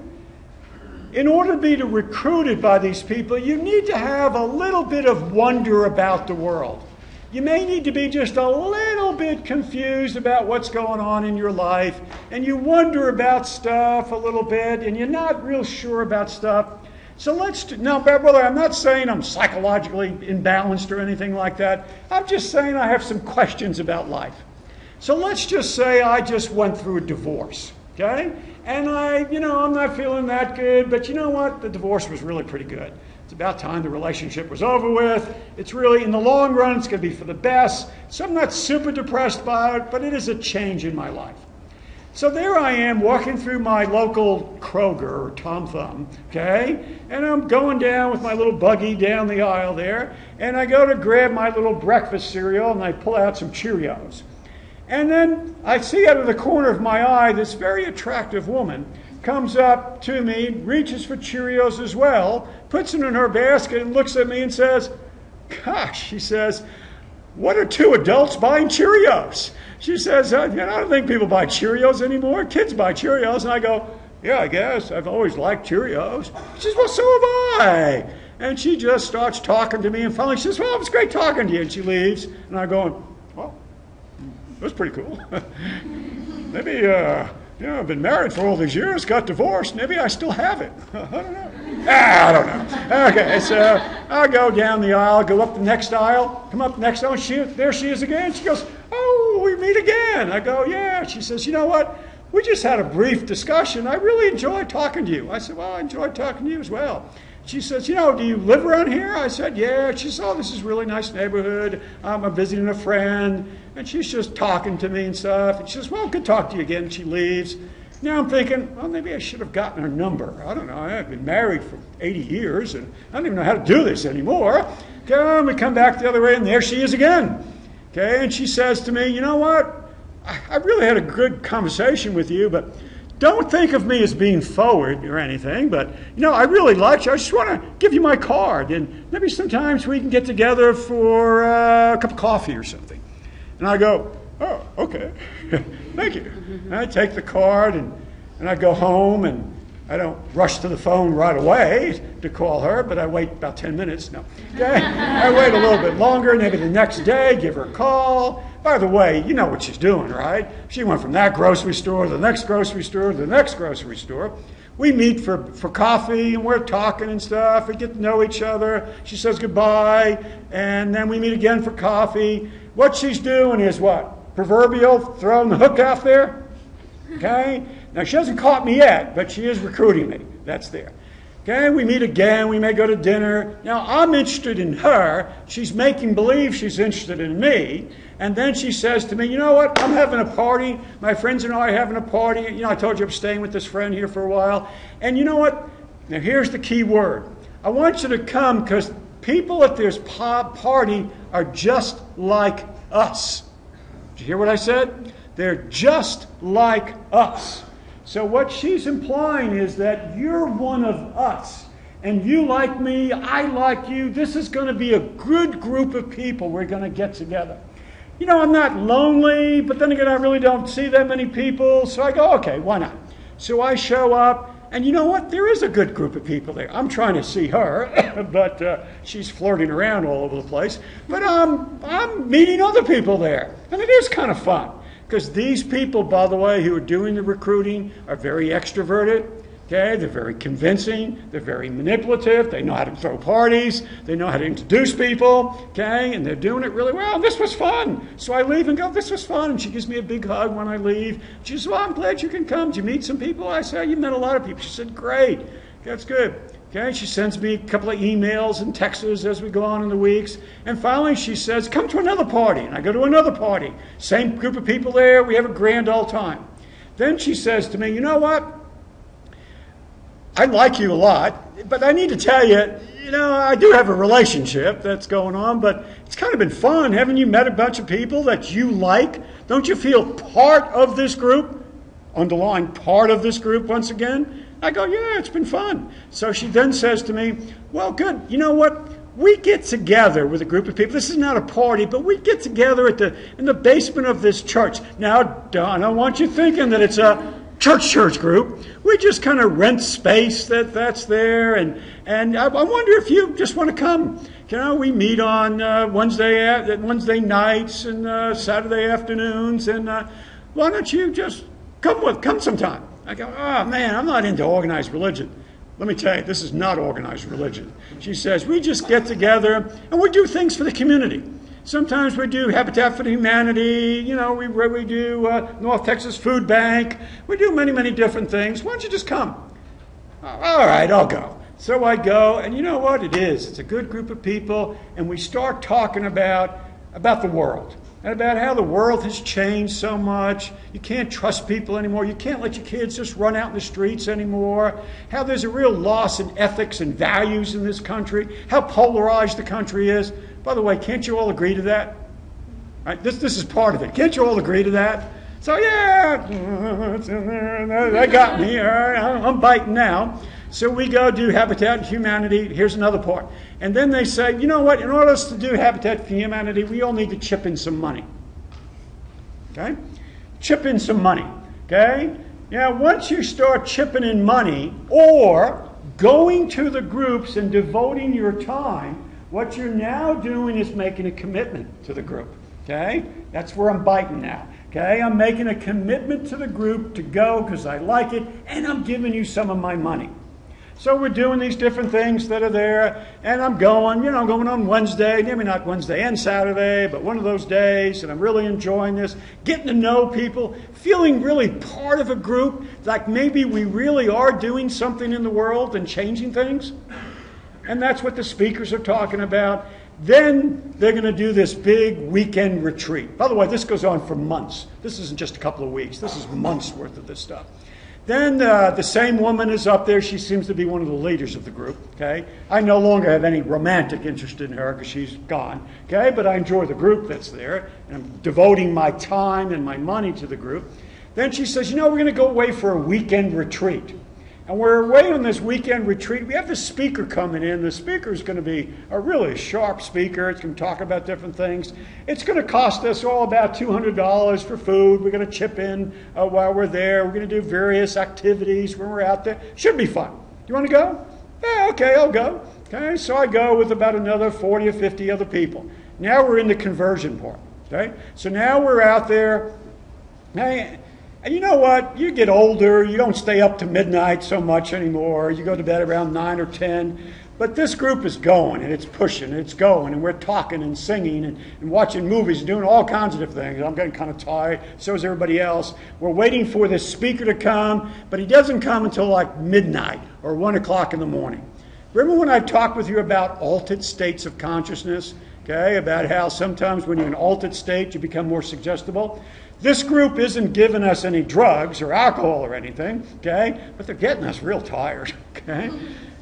In order to be recruited by these people, you need to have a little bit of wonder about the world. You may need to be just a little bit confused about what's going on in your life, and you wonder about stuff a little bit, and you're not real sure about stuff. So now, brother, I'm not saying I'm psychologically imbalanced or anything like that. I'm just saying I have some questions about life. So let's just say I just went through a divorce, okay? And I'm not feeling that good, but you know what? The divorce was really pretty good. It's about time the relationship was over with. It's really, in the long run, it's going to be for the best. So I'm not super depressed by it, but it is a change in my life. So there I am walking through my local Kroger or Tom Thumb, okay? And I'm going down with my little buggy down the aisle there, and I go to grab my little breakfast cereal, and I pull out some Cheerios. And then I see out of the corner of my eye this very attractive woman comes up to me, reaches for Cheerios as well, puts it in her basket, and looks at me and says, gosh, she says, what are two adults buying Cheerios? She says, I don't think people buy Cheerios anymore. Kids buy Cheerios. And I go, yeah, I guess. I've always liked Cheerios. She says, well, so have I. And she just starts talking to me. And finally she says, well, it was great talking to you. And she leaves. And I'm going, well, that was pretty cool. Maybe, I've been married for all these years, got divorced. Maybe I still have it. I don't know. I don't know. Okay, so I go down the aisle, go up the next aisle, come up the next aisle. There she is again. She goes, oh, we meet again. I go, yeah. She says, you know what? We just had a brief discussion. I really enjoyed talking to you. I said, well, I enjoyed talking to you as well. She says, do you live around here? I said, yeah. She says, oh, this is a really nice neighborhood. I'm visiting a friend. And she's just talking to me and stuff. And she says, well, good talk to you again. And she leaves. Now I'm thinking, well, maybe I should have gotten her number. I don't know. I've been married for 80 years, and I don't even know how to do this anymore. Okay, we come back the other way, and there she is again. Okay, and she says to me, you know what? I really had a good conversation with you, but don't think of me as being forward or anything. But, I really like you. I just want to give you my card, and maybe sometimes we can get together for a cup of coffee or something. And I go, oh, okay. Thank you. And I take the card and I go home, and I don't rush to the phone right away to call her, but I wait about 10 minutes. No. Okay? I wait a little bit longer, maybe the next day, give her a call. By the way, you know what she's doing, right? She went from that grocery store to the next grocery store to the next grocery store. We meet for coffee, and we're talking and stuff. We get to know each other. She says goodbye, and then we meet again for coffee. What she's doing is what? Proverbial throwing the hook out there? Okay? Now, she hasn't caught me yet, but she is recruiting me. That's there. Okay, we meet again. We may go to dinner. Now, I'm interested in her. She's making believe she's interested in me. And then she says to me, you know what? I'm having a party. My friends and I are having a party. You know, I told you I'm staying with this friend here for a while. And you know what? Now, here's the key word. I want you to come because people at this party are just like us. Did you hear what I said? They're just like us. So what she's implying is that you're one of us. And you like me, I like you. This is going to be a good group of people we're going to get together. You know, I'm not lonely, but then again, I really don't see that many people. So I go, okay, why not? So I show up. And you know what? There is a good group of people there. I'm trying to see her, but she's flirting around all over the place. But I'm meeting other people there. And it is kind of fun. Because these people, by the way, who are doing the recruiting are very extroverted. Okay, they're very convincing. They're very manipulative. They know how to throw parties. They know how to introduce people. Okay, and they're doing it really well. This was fun. So I leave and go, this was fun. And she gives me a big hug when I leave. She says, well, I'm glad you can come. Did you meet some people? I said, you met a lot of people. She said, great. That's good. Okay, she sends me a couple of emails and texts as we go on in the weeks. And finally she says, come to another party. And I go to another party. Same group of people there. We have a grand old time. Then she says to me, you know what? I like you a lot, but I need to tell you, you know, I do have a relationship that's going on, but it's kind of been fun. Haven't you met a bunch of people that you like? Don't you feel part of this group? Underline part of this group once again. I go, yeah, it's been fun. So she then says to me, well, good. You know what? We get together with a group of people. This is not a party, but we get together in the basement of this church. Now, Don, I want you thinking that it's a church group. We just kind of rent space that's there, and I wonder if you just want to come. You know, we meet on Wednesday nights and Saturday afternoons, and why don't you just come sometime? I go, oh man, I'm not into organized religion. Let me tell you, this is not organized religion. She says, we just get together and we do things for the community. Sometimes we do Habitat for Humanity, you know, we do North Texas Food Bank. We do many, many different things. Why don't you just come? All right, I'll go. So I go, and you know what it is? It's a good group of people, and we start talking about the world. And about how the world has changed so much. You can't trust people anymore. You can't let your kids just run out in the streets anymore. How there's a real loss in ethics and values in this country. How polarized the country is. By the way, can't you all agree to that? Right, this is part of it. Can't you all agree to that? So yeah, it's in there. They got me. All right, I'm biting now. So we go do Habitat for Humanity. Here's another part. And then they say, you know what? In order to do Habitat for Humanity, we all need to chip in some money. Okay? Chip in some money. Okay? Now, once you start chipping in money or going to the groups and devoting your time, what you're now doing is making a commitment to the group. Okay? That's where I'm biting now. Okay? I'm making a commitment to the group to go because I like it, and I'm giving you some of my money. So we're doing these different things that are there, and I'm going, you know, I'm going on Wednesday, maybe not Wednesday and Saturday, but one of those days, and I'm really enjoying this, getting to know people, feeling really part of a group, like maybe we really are doing something in the world and changing things. And that's what the speakers are talking about. Then they're going to do this big weekend retreat. By the way, this goes on for months. This isn't just a couple of weeks. This is months worth of this stuff. Then the same woman is up there. She seems to be one of the leaders of the group. Okay, I no longer have any romantic interest in her because she's gone. Okay, but I enjoy the group that's there, and I'm devoting my time and my money to the group. Then she says, you know, we're going to go away for a weekend retreat. And we're away on this weekend retreat. We have the speaker coming in. The speaker is going to be a really sharp speaker. It's going to talk about different things. It's going to cost us all about $200 for food. We're going to chip in while we're there. We're going to do various activities when we're out there. Should be fun. Do you want to go? Yeah, okay, I'll go. Okay, so I go with about another 40 or 50 other people. Now we're in the conversion part. Okay, so now we're out there. Hey, and you know what? You get older, you don't stay up to midnight so much anymore. You go to bed around 9 or 10. But this group is going, and it's pushing, and it's going, and we're talking and singing and watching movies, doing all kinds of different things. I'm getting kind of tired, so is everybody else. We're waiting for the speaker to come, but he doesn't come until like midnight or 1 o'clock in the morning. Remember when I talked with you about altered states of consciousness, okay, about how sometimes when you're in an altered state, you become more suggestible? This group isn't giving us any drugs or alcohol or anything, okay, but they're getting us real tired, okay?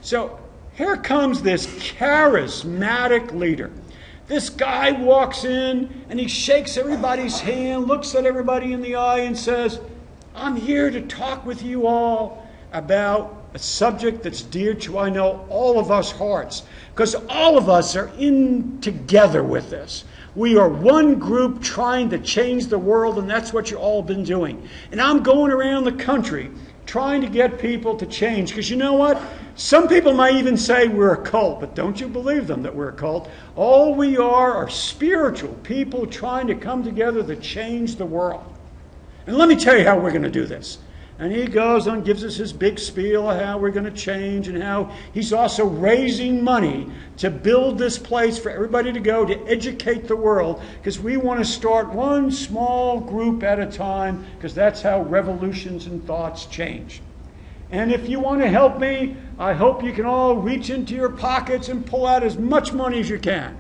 So here comes this charismatic leader. This guy walks in and he shakes everybody's hand, looks at everybody in the eye and says, I'm here to talk with you all about a subject that's dear to, I know, all of us hearts, because all of us are in together with this. We are one group trying to change the world, and that's what you've all been doing. And I'm going around the country trying to get people to change, because you know what? Some people might even say we're a cult, but don't you believe them that we're a cult. All we are spiritual people trying to come together to change the world. And let me tell you how we're going to do this. And he goes on, gives us his big spiel of how we're going to change and how he's also raising money to build this place for everybody to go to educate the world, because we want to start one small group at a time, because that's how revolutions and thoughts change. And if you want to help me, I hope you can all reach into your pockets and pull out as much money as you can.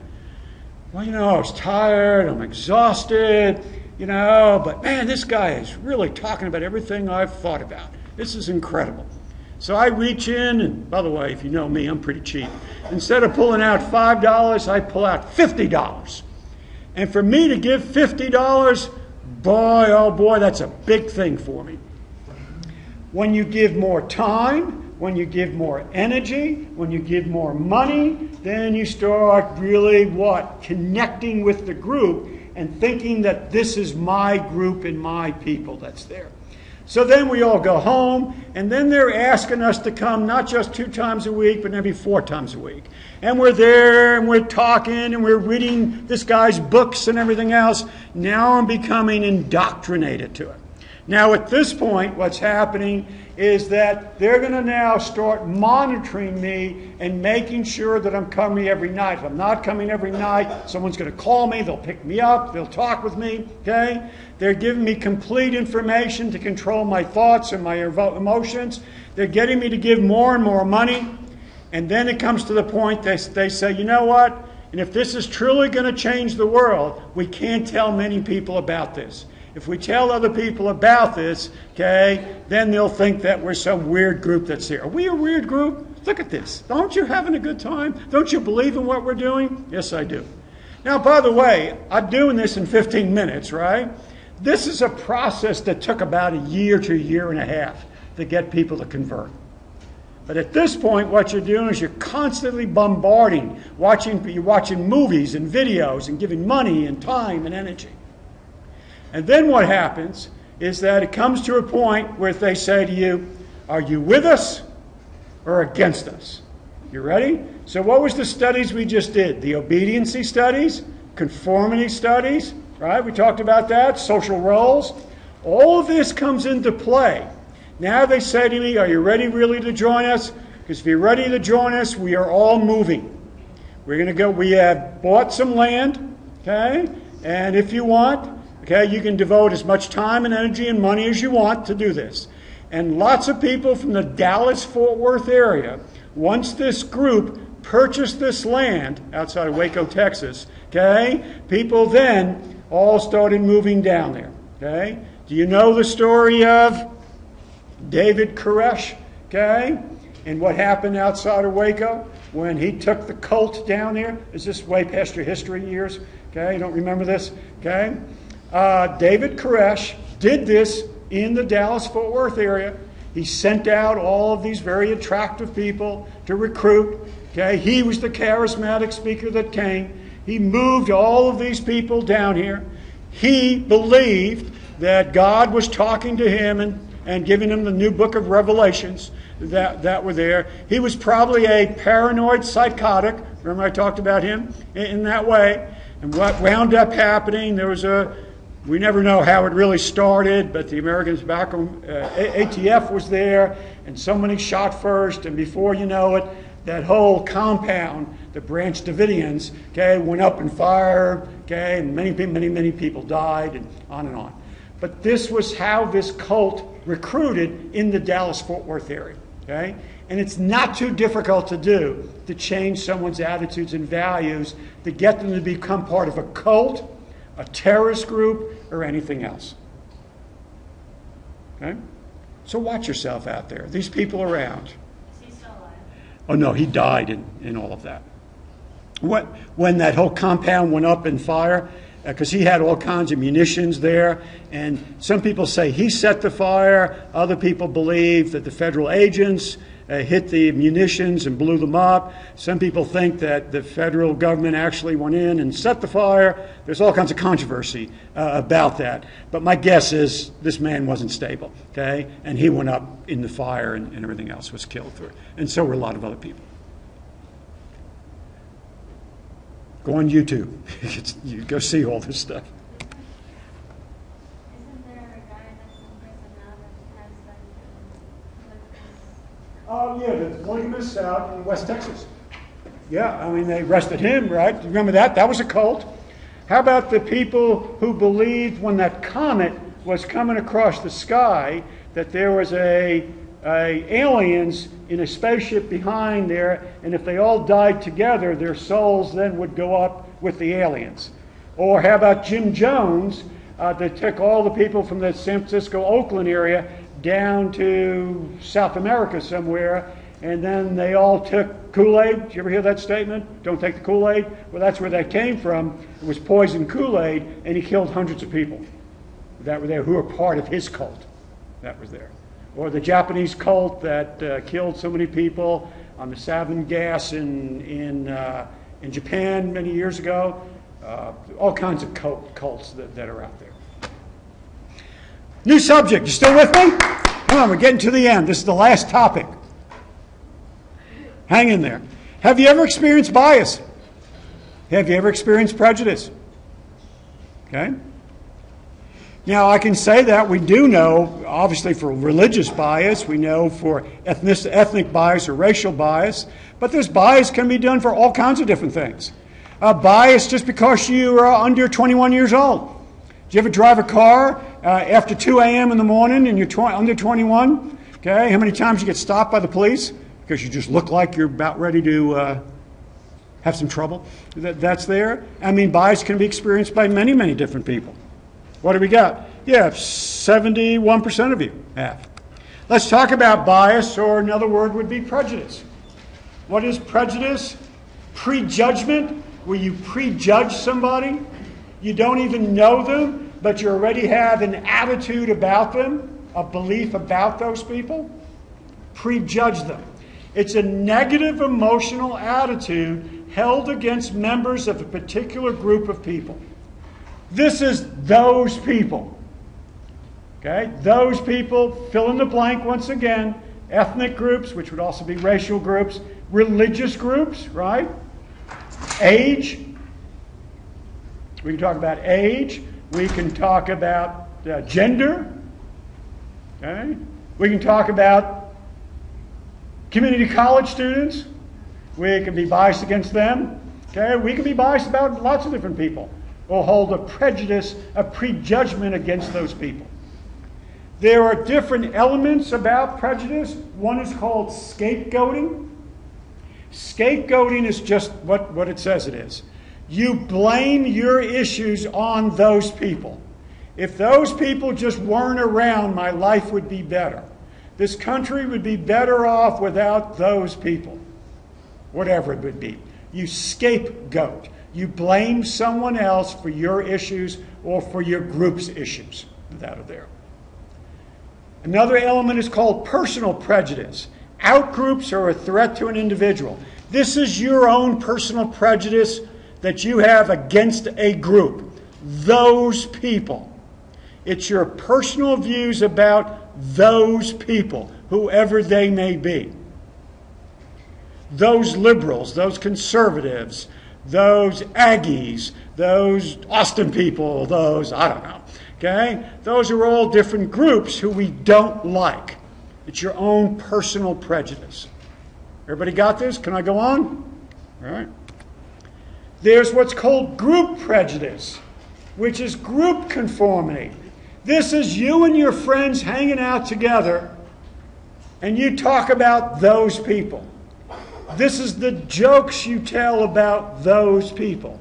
Well, you know, I was tired, I'm exhausted, you know, but man, this guy is really talking about everything I've thought about. This is incredible. So I reach in, and by the way, if you know me, I'm pretty cheap. Instead of pulling out $5, I pull out $50. And for me to give $50, boy, oh boy, that's a big thing for me. When you give more time, when you give more energy, when you give more money, then you start really what? Connecting with the group and thinking that this is my group and my people that's there. So then we all go home, and then they're asking us to come not just 2 times a week, but maybe 4 times a week. And we're there, and we're talking, and we're reading this guy's books and everything else. Now I'm becoming indoctrinated to it. Now at this point, what's happening is that they're going to now start monitoring me and making sure that I'm coming every night. If I'm not coming every night, someone's going to call me, they'll pick me up, they'll talk with me, okay? They're giving me complete information to control my thoughts and my emotions. They're getting me to give more and more money. And then it comes to the point they say, you know what? And if this is truly going to change the world, we can't tell many people about this. If we tell other people about this, okay, then they'll think that we're some weird group that's here. Are we a weird group? Look at this. Aren't you having a good time? Don't you believe in what we're doing? Yes, I do. Now, by the way, I'm doing this in 15 minutes, right? This is a process that took about a year to a year and a half to get people to convert. But at this point, what you're doing is you're constantly bombarding, you're watching movies and videos and giving money and time and energy. And then what happens is that it comes to a point where they say to you, are you with us or against us? You ready? So what was the studies we just did? The obediency studies, conformity studies, right? We talked about that, social roles. All of this comes into play. Now they say to me, are you ready really to join us? Because if you're ready to join us, we are all moving. We're going to go, we have bought some land, okay? And if you want, okay, you can devote as much time and energy and money as you want to do this. And lots of people from the Dallas-Fort Worth area, once this group purchased this land outside of Waco, Texas, okay, people then all started moving down there, okay? Do you know the story of David Koresh, okay, and what happened outside of Waco when he took the cult down there? Is this way past your history years? Okay, you don't remember this? Okay. David Koresh did this in the Dallas-Fort Worth area. He sent out all of these very attractive people to recruit. Okay, he was the charismatic speaker that came. He moved all of these people down here. He believed that God was talking to him and giving him the new book of Revelations that were there. He was probably a paranoid psychotic. Remember I talked about him in that way. And what wound up happening, we never know how it really started, but the American Tobacco ATF was there, and somebody shot first, and before you know it, that whole compound, the Branch Davidians, okay, went up in fire, okay, and many people died, and on and on. But this was how this cult recruited in the Dallas-Fort Worth area, okay? And it's not too difficult to do, to change someone's attitudes and values, to get them to become part of a cult, a terrorist group, or anything else. Okay? So watch yourself out there. These people around. Is he still alive? Oh no, he died in all of that. When that whole compound went up in fire, because he had all kinds of munitions there, and some people say he set the fire, other people believe that the federal agents hit the munitions and blew them up. Some people think that the federal government actually went in and set the fire. There's all kinds of controversy about that. But my guess is this man wasn't stable, okay? And he went up in the fire and everything else was killed through it. And so were a lot of other people. Go on YouTube. You go see all this stuff. Isn't there a guy that's in prison now that has that? Oh, yeah, the polygamist out in West Texas. Yeah, I mean, they arrested him, right? Remember that? That was a cult. How about the people who believed when that comet was coming across the sky that there was aliens in a spaceship behind there, and if they all died together, their souls then would go up with the aliens? Or how about Jim Jones that took all the people from the San Francisco, Oakland area down to South America somewhere, and then they all took Kool-Aid? Did you ever hear that statement? Don't take the Kool-Aid? Well, that's where that came from. It was poison Kool-Aid, and he killed hundreds of people that were there who were part of his cult that was there. Or the Japanese cult that killed so many people on the Savin gas in Japan many years ago. All kinds of cults that are out there. New subject. You still with me? Come on, we're getting to the end. This is the last topic. Hang in there. Have you ever experienced bias? Have you ever experienced prejudice? Okay. Now, I can say that we do know, obviously, for religious bias, we know for ethnic bias or racial bias, but this bias can be done for all kinds of different things. Bias just because you are under 21 years old. Do you ever drive a car after 2 a.m. in the morning and you're under 21? Okay, how many times you get stopped by the police because you just look like you're about ready to have some trouble? That's there. I mean, bias can be experienced by many, many different people. What do we got? Yeah, 71% of you have. Let's talk about bias, or another word would be prejudice. What is prejudice? Prejudgment, where you prejudge somebody. You don't even know them, but you already have an attitude about them, a belief about those people. Prejudge them. It's a negative emotional attitude held against members of a particular group of people. This is those people. Okay? Those people, fill in the blank once again. Ethnic groups, which would also be racial groups. Religious groups, right? Age. We can talk about age. We can talk about gender. Okay? We can talk about community college students. We can be biased against them. Okay? We can be biased about lots of different people, or hold a prejudice, a prejudgment against those people. There are different elements about prejudice. One is called scapegoating. Scapegoating is just what it says it is. You blame your issues on those people. If those people just weren't around, my life would be better. This country would be better off without those people. Whatever it would be. You scapegoat. You blame someone else for your issues or for your group's issues that are there. Another element is called personal prejudice. Outgroups are a threat to an individual. This is your own personal prejudice that you have against a group. Those people. It's your personal views about those people, whoever they may be. Those liberals, those conservatives, those Aggies, those Austin people, those, I don't know, okay? Those are all different groups who we don't like. It's your own personal prejudice. Everybody got this? Can I go on? All right. There's what's called group prejudice, which is group conformity. This is you and your friends hanging out together, and you talk about those people. This is the jokes you tell about those people.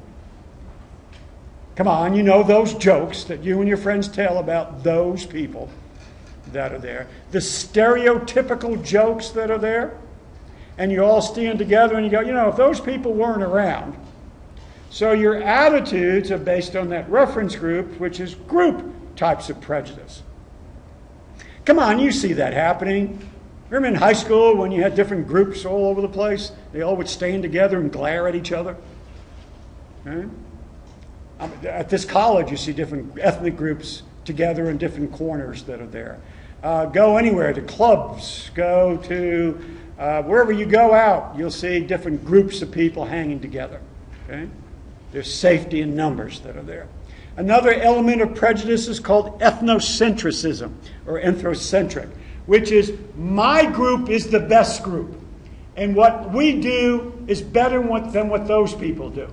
Come on, you know those jokes that you and your friends tell about those people that are there. The stereotypical jokes that are there. And you all stand together and you go, you know, if those people weren't around. So your attitudes are based on that reference group, which is group types of prejudice. Come on, you see that happening. Remember in high school when you had different groups all over the place? They all would stand together and glare at each other. Okay? At this college, you see different ethnic groups together in different corners that are there. Go anywhere, to clubs, go to wherever you go out, you'll see different groups of people hanging together. Okay? There's safety in numbers that are there. Another element of prejudice is called ethnocentrism, or ethnocentric, which is my group is the best group, and what we do is better than what those people do.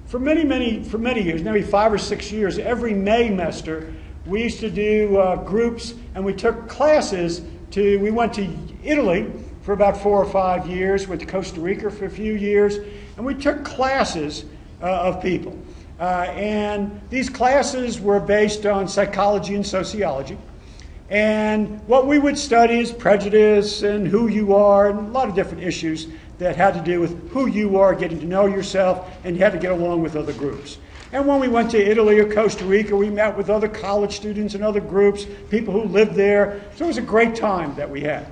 For many years, maybe 5 or 6 years, every Maymester, we used to do groups, and we took classes we went to Italy for about 4 or 5 years, went to Costa Rica for a few years, and we took classes of people. And these classes were based on psychology and sociology. And what we would study is prejudice and who you are, and a lot of different issues that had to do with who you are, getting to know yourself, and you had to get along with other groups. And when we went to Italy or Costa Rica, we met with other college students and other groups, people who lived there. So it was a great time that we had.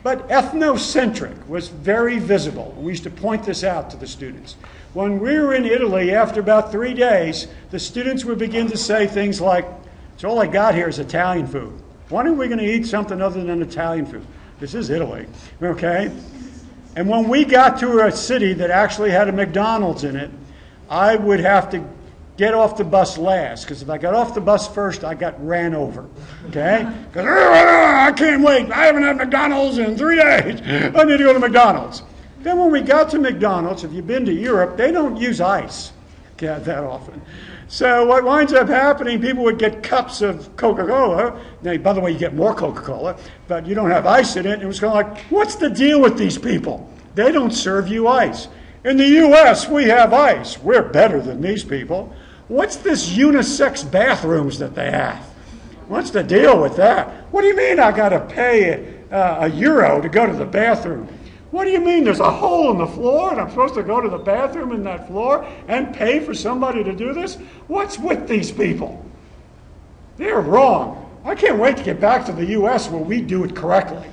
But ethnocentric was very visible. We used to point this out to the students. When we were in Italy, after about 3 days, the students would begin to say things like, so all I got here is Italian food. When are we going to eat something other than Italian food? This is Italy, okay? And when we got to a city that actually had a McDonald's in it, I would have to get off the bus last, because if I got off the bus first, I got ran over, okay? Because I can't wait. I haven't had McDonald's in 3 days. I need to go to McDonald's. Then when we got to McDonald's, if you've been to Europe, they don't use ice that often. So what winds up happening, people would get cups of Coca-Cola. Now, by the way, you get more Coca-Cola, but you don't have ice in it. And it was kind of like, what's the deal with these people? They don't serve you ice. In the U.S., we have ice. We're better than these people. What's this unisex bathrooms that they have? What's the deal with that? What do you mean I got to pay €1 to go to the bathroom? What do you mean there's a hole in the floor and I'm supposed to go to the bathroom in that floor and pay for somebody to do this? What's with these people? They're wrong. I can't wait to get back to the U.S. where we do it correctly.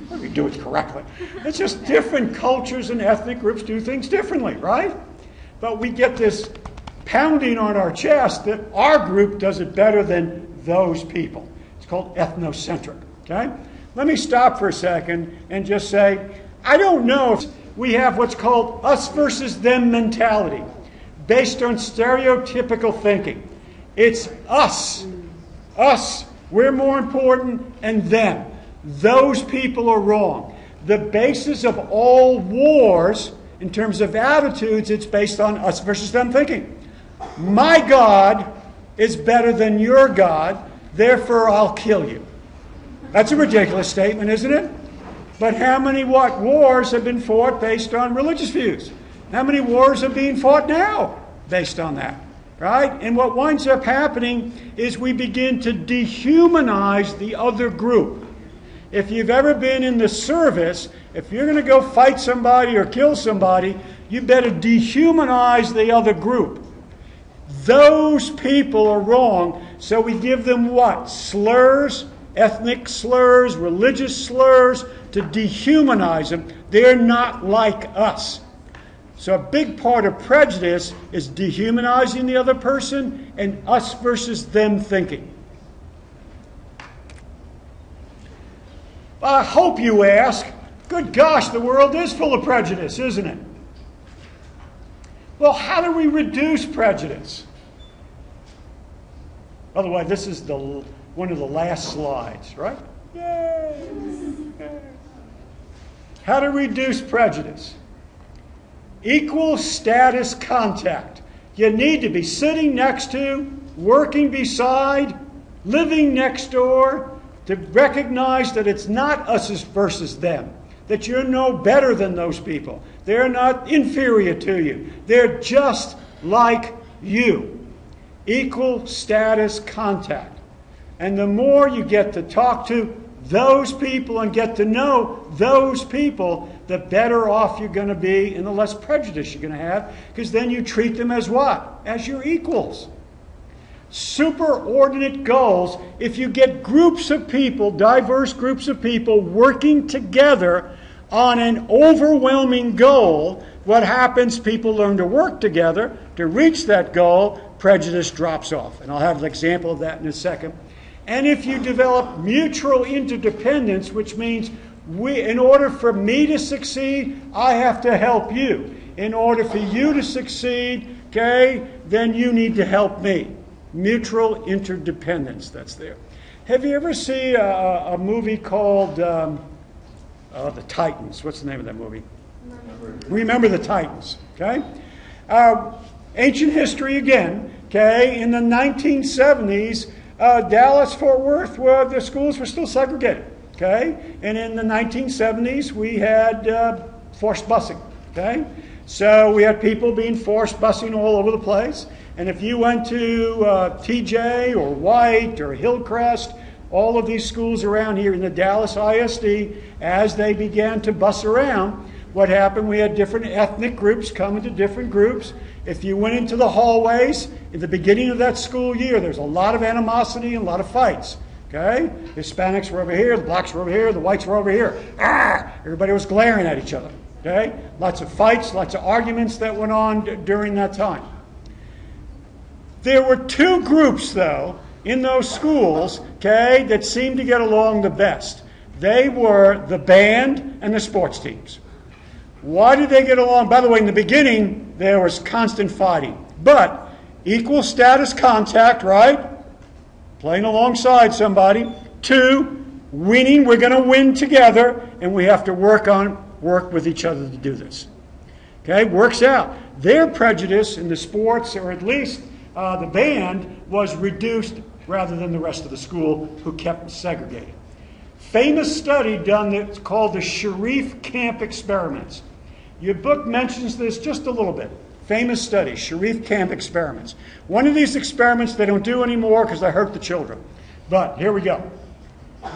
We do it correctly. It's just different cultures and ethnic groups do things differently, right? But we get this pounding on our chest that our group does it better than those people. It's called ethnocentric, okay? Let me stop for a second and just say, I don't know if we have what's called us versus them mentality based on stereotypical thinking. It's us. Us. We're more important, and them. Those people are wrong. The basis of all wars, in terms of attitudes, it's based on us versus them thinking. My God is better than your God, therefore I'll kill you. That's a ridiculous statement, isn't it? But how many wars have been fought based on religious views? How many wars are being fought now based on that? Right? And what winds up happening is we begin to dehumanize the other group. If you've ever been in the service, if you're going to go fight somebody or kill somebody, you better dehumanize the other group. Those people are wrong, so we give them what? Slurs, ethnic slurs, religious slurs, to dehumanize them. They're not like us. So a big part of prejudice is dehumanizing the other person and us versus them thinking. I hope you ask, good gosh, the world is full of prejudice, isn't it? Well, how do we reduce prejudice? By the way, this is one of the last slides, right? Yay! How to reduce prejudice. Equal status contact. You need to be sitting next to, working beside, living next door, to recognize that it's not us versus them, that you're no better than those people. They're not inferior to you. They're just like you. Equal status contact. And the more you get to talk to those people and get to know those people, the better off you're going to be and the less prejudice you're going to have, because then you treat them as what? As your equals. Superordinate goals, if you get groups of people, diverse groups of people working together on an overwhelming goal, what happens? People learn to work together to reach that goal. Prejudice drops off. And I'll have an example of that in a second. And if you develop mutual interdependence, which means in order for me to succeed, I have to help you. In order for you to succeed, okay, then you need to help me. Mutual interdependence, that's there. Have you ever seen a movie called The Titans? What's the name of that movie? Remember the Titans, okay? Ancient history again, okay? In the 1970s, Dallas-Fort Worth, where the schools were still segregated, okay? And in the 1970s, we had forced busing, okay? So we had people being forced busing all over the place. And if you went to TJ or White or Hillcrest, all of these schools around here in the Dallas ISD, as they began to bus around, what happened? We had different ethnic groups come into different groups. If you went into the hallways in the beginning of that school year, there's a lot of animosity and a lot of fights. Okay? Hispanics were over here, the blacks were over here, the whites were over here. Ah! Everybody was glaring at each other. Okay? Lots of fights, lots of arguments that went on during that time. There were two groups, though, in those schools, okay, that seemed to get along the best. They were the band and the sports teams. Why did they get along? By the way, in the beginning, there was constant fighting. But equal status contact, right? Playing alongside somebody. Two, winning. We're going to win together, and we have to work with each other to do this. Okay, works out. Their prejudice in the sports, or at least the band, was reduced rather than the rest of the school, who kept segregated. Famous study done that's called the Sharif Camp Experiments. Your book mentions this just a little bit. Famous study, Sharif Camp Experiments. One of these experiments they don't do anymore because they hurt the children. But here we go.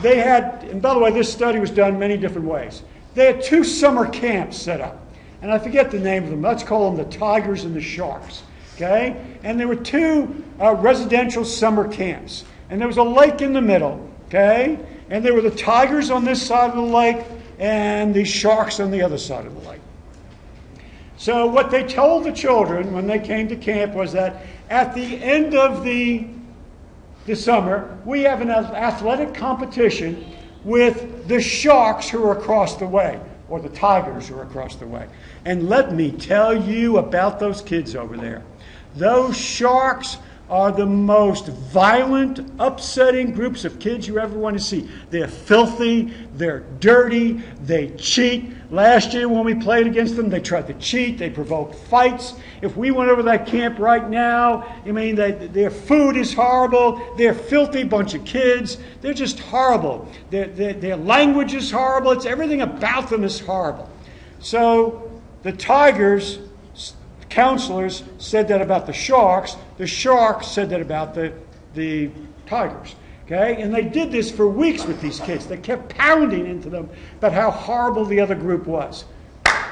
They had, and by the way, this study was done many different ways. They had two summer camps set up. And I forget the name of them. Let's call them the Tigers and the Sharks. Okay? And there were two residential summer camps. And there was a lake in the middle. Okay? And there were the Tigers on this side of the lake and the Sharks on the other side of the lake. So what they told the children when they came to camp was that at the end of the summer, we have an athletic competition with the Sharks who are across the way, or the Tigers who are across the way. And let me tell you about those kids over there. Those Sharks are the most violent, upsetting groups of kids you ever want to see. They're filthy, they're dirty, they cheat. Last year when we played against them, they tried to cheat, they provoked fights. If we went over that camp right now, I mean, their food is horrible, they're a filthy bunch of kids, they're just horrible. Their language is horrible, everything about them is horrible. So the Tigers counselors said that about the Sharks said that about the Tigers. Okay? And they did this for weeks with these kids. They kept pounding into them about how horrible the other group was.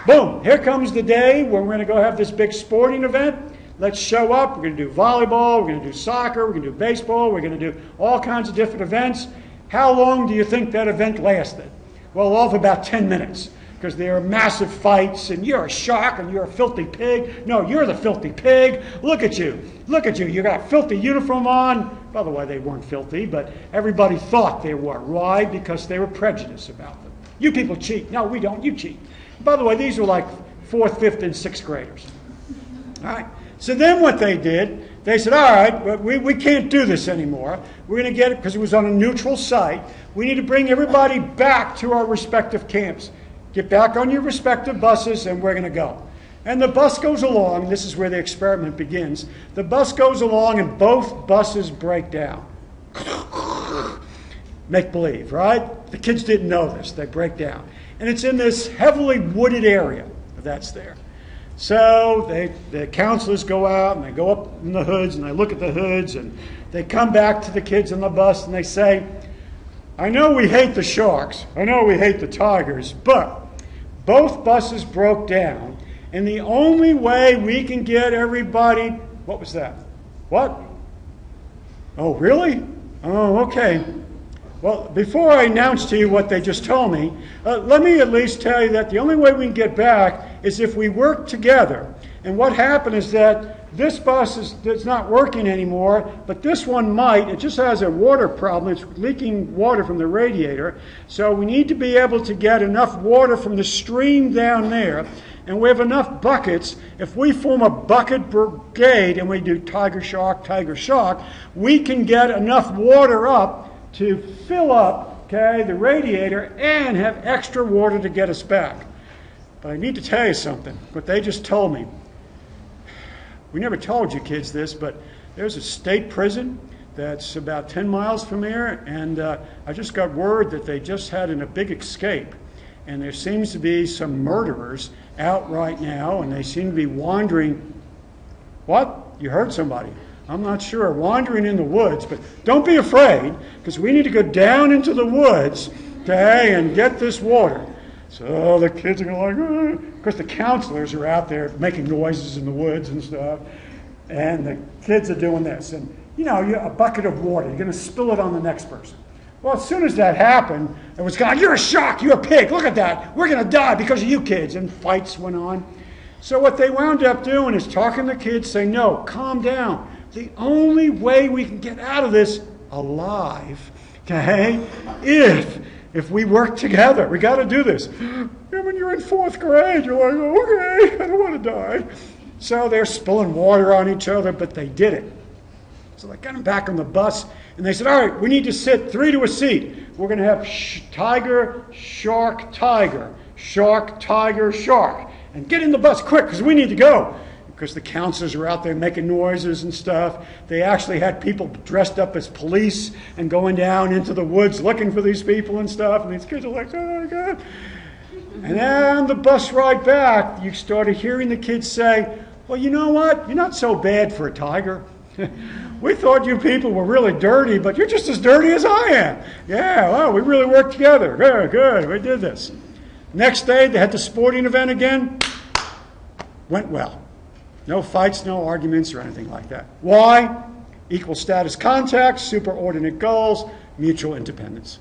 Boom! Here comes the day when we're going to go have this big sporting event. Let's show up. We're going to do volleyball. We're going to do soccer. We're going to do baseball. We're going to do all kinds of different events. How long do you think that event lasted? Well, all of about 10 minutes. Because there are massive fights, and you're a shark, and you're a filthy pig. No, you're the filthy pig. Look at you. Look at you. You got a filthy uniform on. By the way, they weren't filthy, but everybody thought they were. Why? Because they were prejudiced about them. You people cheat. No, we don't. You cheat. By the way, these were like 4th, 5th, and 6th graders. All right. So then what they did, they said, all right, but we can't do this anymore. We're going to get it, because it was on a neutral site. We need to bring everybody back to our respective camps. Get back on your respective buses, and we're going to go. And the bus goes along. This is where the experiment begins. The bus goes along, and both buses break down. Make believe, right? The kids didn't know this. They break down. And it's in this heavily wooded area that's there. So the counselors go out, and they go up in the hoods, and they look at the hoods, and they come back to the kids on the bus, and they say, I know we hate the sharks. I know we hate the tigers, but both buses broke down, and the only way we can get everybody... What was that? What? Oh, really? Oh, okay. Well, before I announce to you what they just told me, let me at least tell you that the only way we can get back is if we work together. And what happened is that this bus is not working anymore, but this one might. It just has a water problem. It's leaking water from the radiator. So we need to be able to get enough water from the stream down there. And we have enough buckets. If we form a bucket brigade and we do tiger, shark, we can get enough water up to fill up, okay, the radiator and have extra water to get us back. But I need to tell you something, what they just told me. We never told you kids this, but there's a state prison that's about 10 miles from here, and I just got word that they just had a big escape. And there seems to be some murderers out right now, and they seem to be wandering. What? You heard somebody. I'm not sure, wandering in the woods, but don't be afraid, because we need to go down into the woods, okay, and get this water. So the kids are going like, of course the counselors are out there making noises in the woods and stuff, and the kids are doing this. And, you know, a bucket of water, you're going to spill it on the next person. Well, as soon as that happened, it was going, you're a shark, you're a pig, look at that, we're going to die because of you kids, and fights went on. So what they wound up doing is talking to the kids, saying, no, calm down. The only way we can get out of this alive, okay, if we work together. We got to do this. When you're in 4th grade, you're like, okay, I don't want to die. So they're spilling water on each other, but they did it. So they got them back on the bus, and they said, all right, we need to sit 3 to a seat. We're going to have tiger, shark, shark, and get in the bus quick, because we need to go. Because the counselors are out there making noises and stuff. They actually had people dressed up as police and going down into the woods looking for these people and stuff. And these kids are like, oh my God. And then the bus ride back, you started hearing the kids say, well, you know what? You're not so bad for a tiger. We thought you people were really dirty, but you're just as dirty as I am. Yeah, well, we really worked together. Good, we did this. Next day, they had the sporting event again. Went well. No fights, no arguments, or anything like that. Why? Equal status contact, superordinate goals, mutual independence.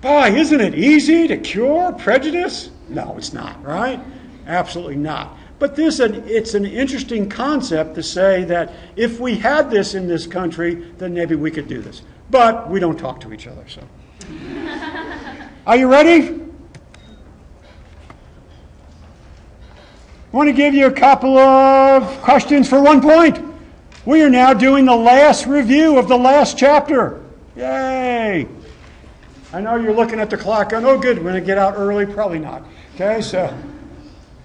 Boy, isn't it easy to cure prejudice? No, it's not, right? Absolutely not. But it's an interesting concept to say that if we had this in this country, then maybe we could do this. But we don't talk to each other, so. Are you ready? I want to give you a couple of questions for 1 point. We are now doing the last review of the last chapter. Yay! I know you're looking at the clock going, oh good, we're going to get out early. Probably not. Okay, so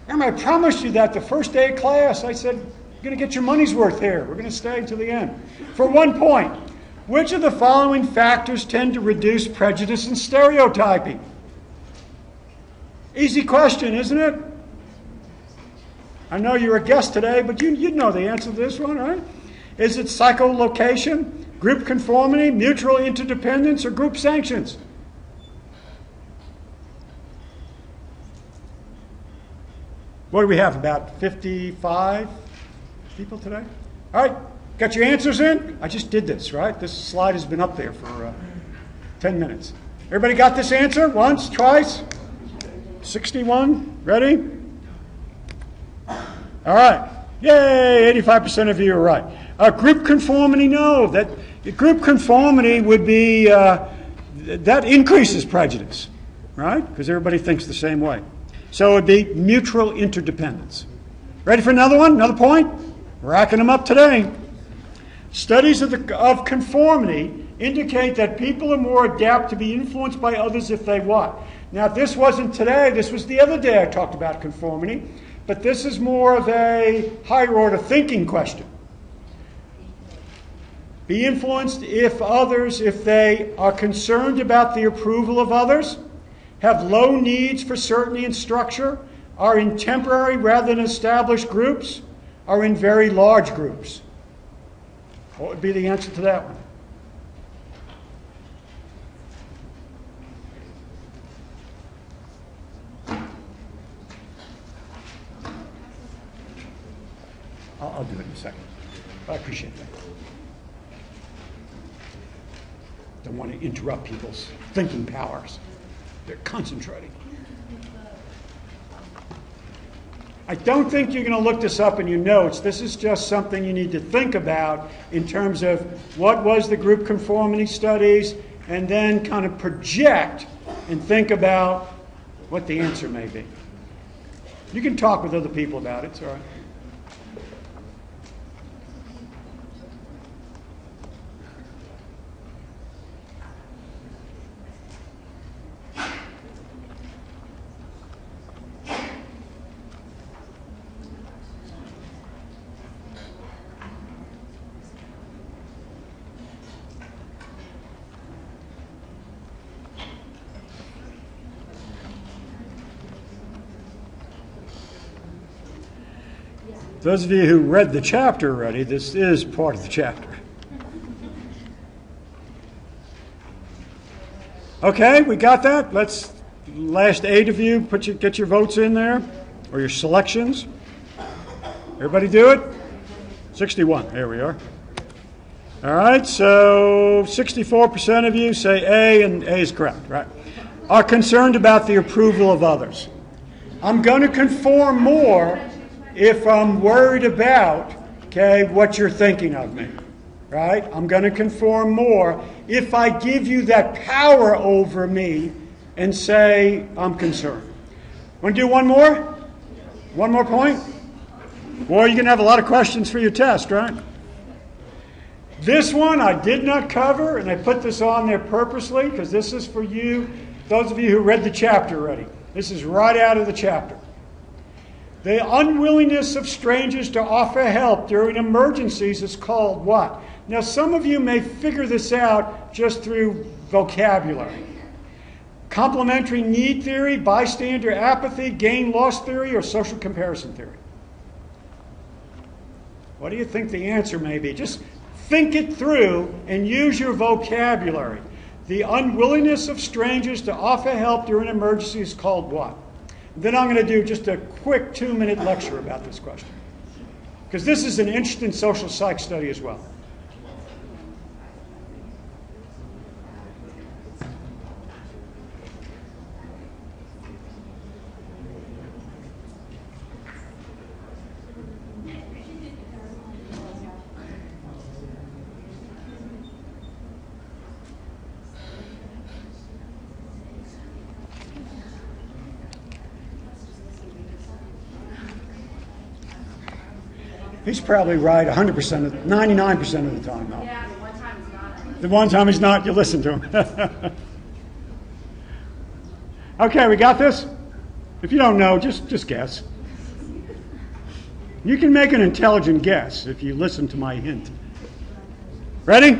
I promised you that the first day of class. I said, you're going to get your money's worth here. We're going to stay until the end. For 1 point, which of the following factors tend to reduce prejudice and stereotyping? Easy question, isn't it? I know you're a guest today, but you'd know the answer to this one, right? Is it psycholocation, group conformity, mutual interdependence, or group sanctions? What do we have, about 55 people today? All right, got your answers in? I just did this, right? This slide has been up there for 10 minutes. Everybody got this answer? Once, twice? 61, ready? All right. Yay, 85% of you are right. Group conformity, no. That group conformity would be, that increases prejudice, right? Because everybody thinks the same way. So it would be mutual interdependence. Ready for another one? Another point? Racking them up today. Studies of conformity indicate that people are more apt to be influenced by others if they what? Now, this wasn't today. This was the other day I talked about conformity. But this is more of a higher order thinking question. Be influenced if they are concerned about the approval of others, have low needs for certainty and structure, are in temporary rather than established groups, are in very large groups. What would be the answer to that one? I'll do it in a second. I appreciate that. Don't want to interrupt people's thinking powers. They're concentrating. I don't think you're going to look this up in your notes. This is just something you need to think about in terms of what was the group conformity studies, and then kind of project and think about what the answer may be. You can talk with other people about it. It's all right. Those of you who read the chapter already, this is part of the chapter. Okay, we got that? Let's, last 8 of you, get your votes in there, or your selections. Everybody do it? 61, there we are. All right, so 64% of you say A, and A is correct, right? Are concerned about the approval of others. I'm going to conform more if I'm worried about, what you're thinking of me, right? I'm going to conform more if I give you that power over me and say I'm concerned. Want to do one more? One more point? Well, you're going to have a lot of questions for your test, right? This one I did not cover, and I put this on there purposely because this is for you, those of you who read the chapter already. This is right out of the chapter. The unwillingness of strangers to offer help during emergencies is called what? Now, some of you may figure this out just through vocabulary. Complementary need theory, bystander apathy, gain-loss theory, or social comparison theory? What do you think the answer may be? Just think it through and use your vocabulary. The unwillingness of strangers to offer help during emergencies is called what? Then I'm going to do just a quick 2-minute lecture about this question, because this is an interesting social psych study as well. He's probably right 100%, 99% of the time, though. Yeah, the one time he's not. The one time he's not, you listen to him. Okay, we got this? If you don't know, just guess. You can make an intelligent guess if you listen to my hint. Ready?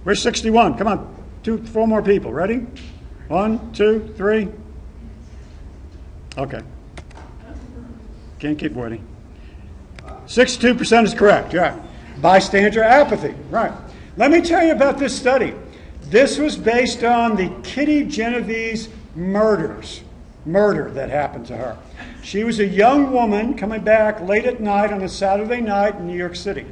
We're 61. Come on, 4 more people. Ready? 1, 2, 3. Okay. Can't keep waiting. 62% is correct, yeah. Bystander apathy, right. Let me tell you about this study. This was based on the Kitty Genovese murder that happened to her. She was a young woman coming back late at night on a Saturday night in New York City.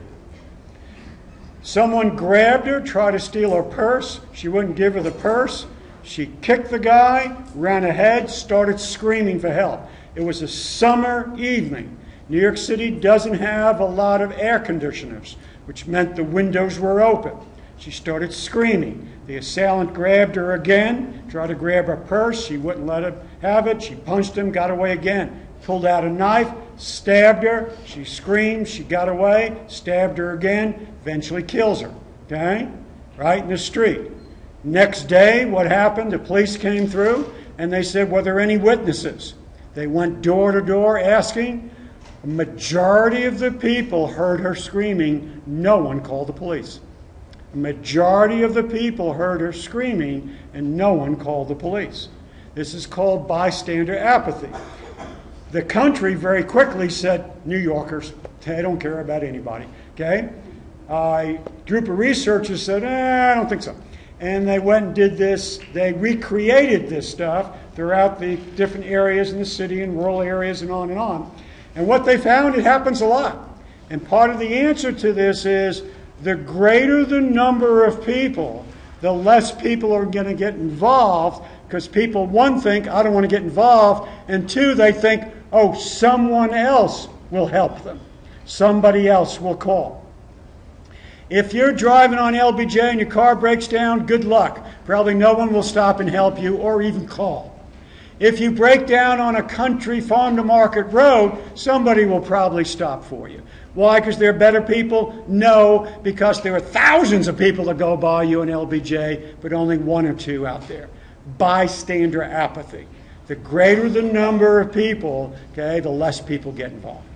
Someone grabbed her, tried to steal her purse. She wouldn't give her the purse. She kicked the guy, ran ahead, started screaming for help. It was a summer evening. New York City doesn't have a lot of air conditioners, which meant the windows were open. She started screaming. The assailant grabbed her again, tried to grab her purse. She wouldn't let him have it. She punched him, got away again. pulled out a knife, stabbed her, she screamed, she got away, stabbed her again, eventually kills her, okay? Right in the street. Next day, what happened? The police came through and they said, were there any witnesses? They went door to door asking. A majority of the people heard her screaming. No one called the police. A majority of the people heard her screaming and no one called the police. This is called bystander apathy. The country very quickly said, New Yorkers, they don't care about anybody, okay? A group of researchers said, I don't think so. And they went and did this. They recreated this stuff throughout the different areas in the city and rural areas and on and on. And what they found, it happens a lot. And part of the answer to this is the greater the number of people, the less people are going to get involved, because people, one, think, I don't want to get involved, and two, they think, oh, someone else will help them. Somebody else will call. If you're driving on LBJ and your car breaks down, good luck. Probably no one will stop and help you or even call. If you break down on a country farm-to-market road, somebody will probably stop for you. Why? Because they're better people? No, because there are thousands of people that go by you in LBJ, but only one or two out there. Bystander apathy. The greater the number of people, okay, the less people get involved.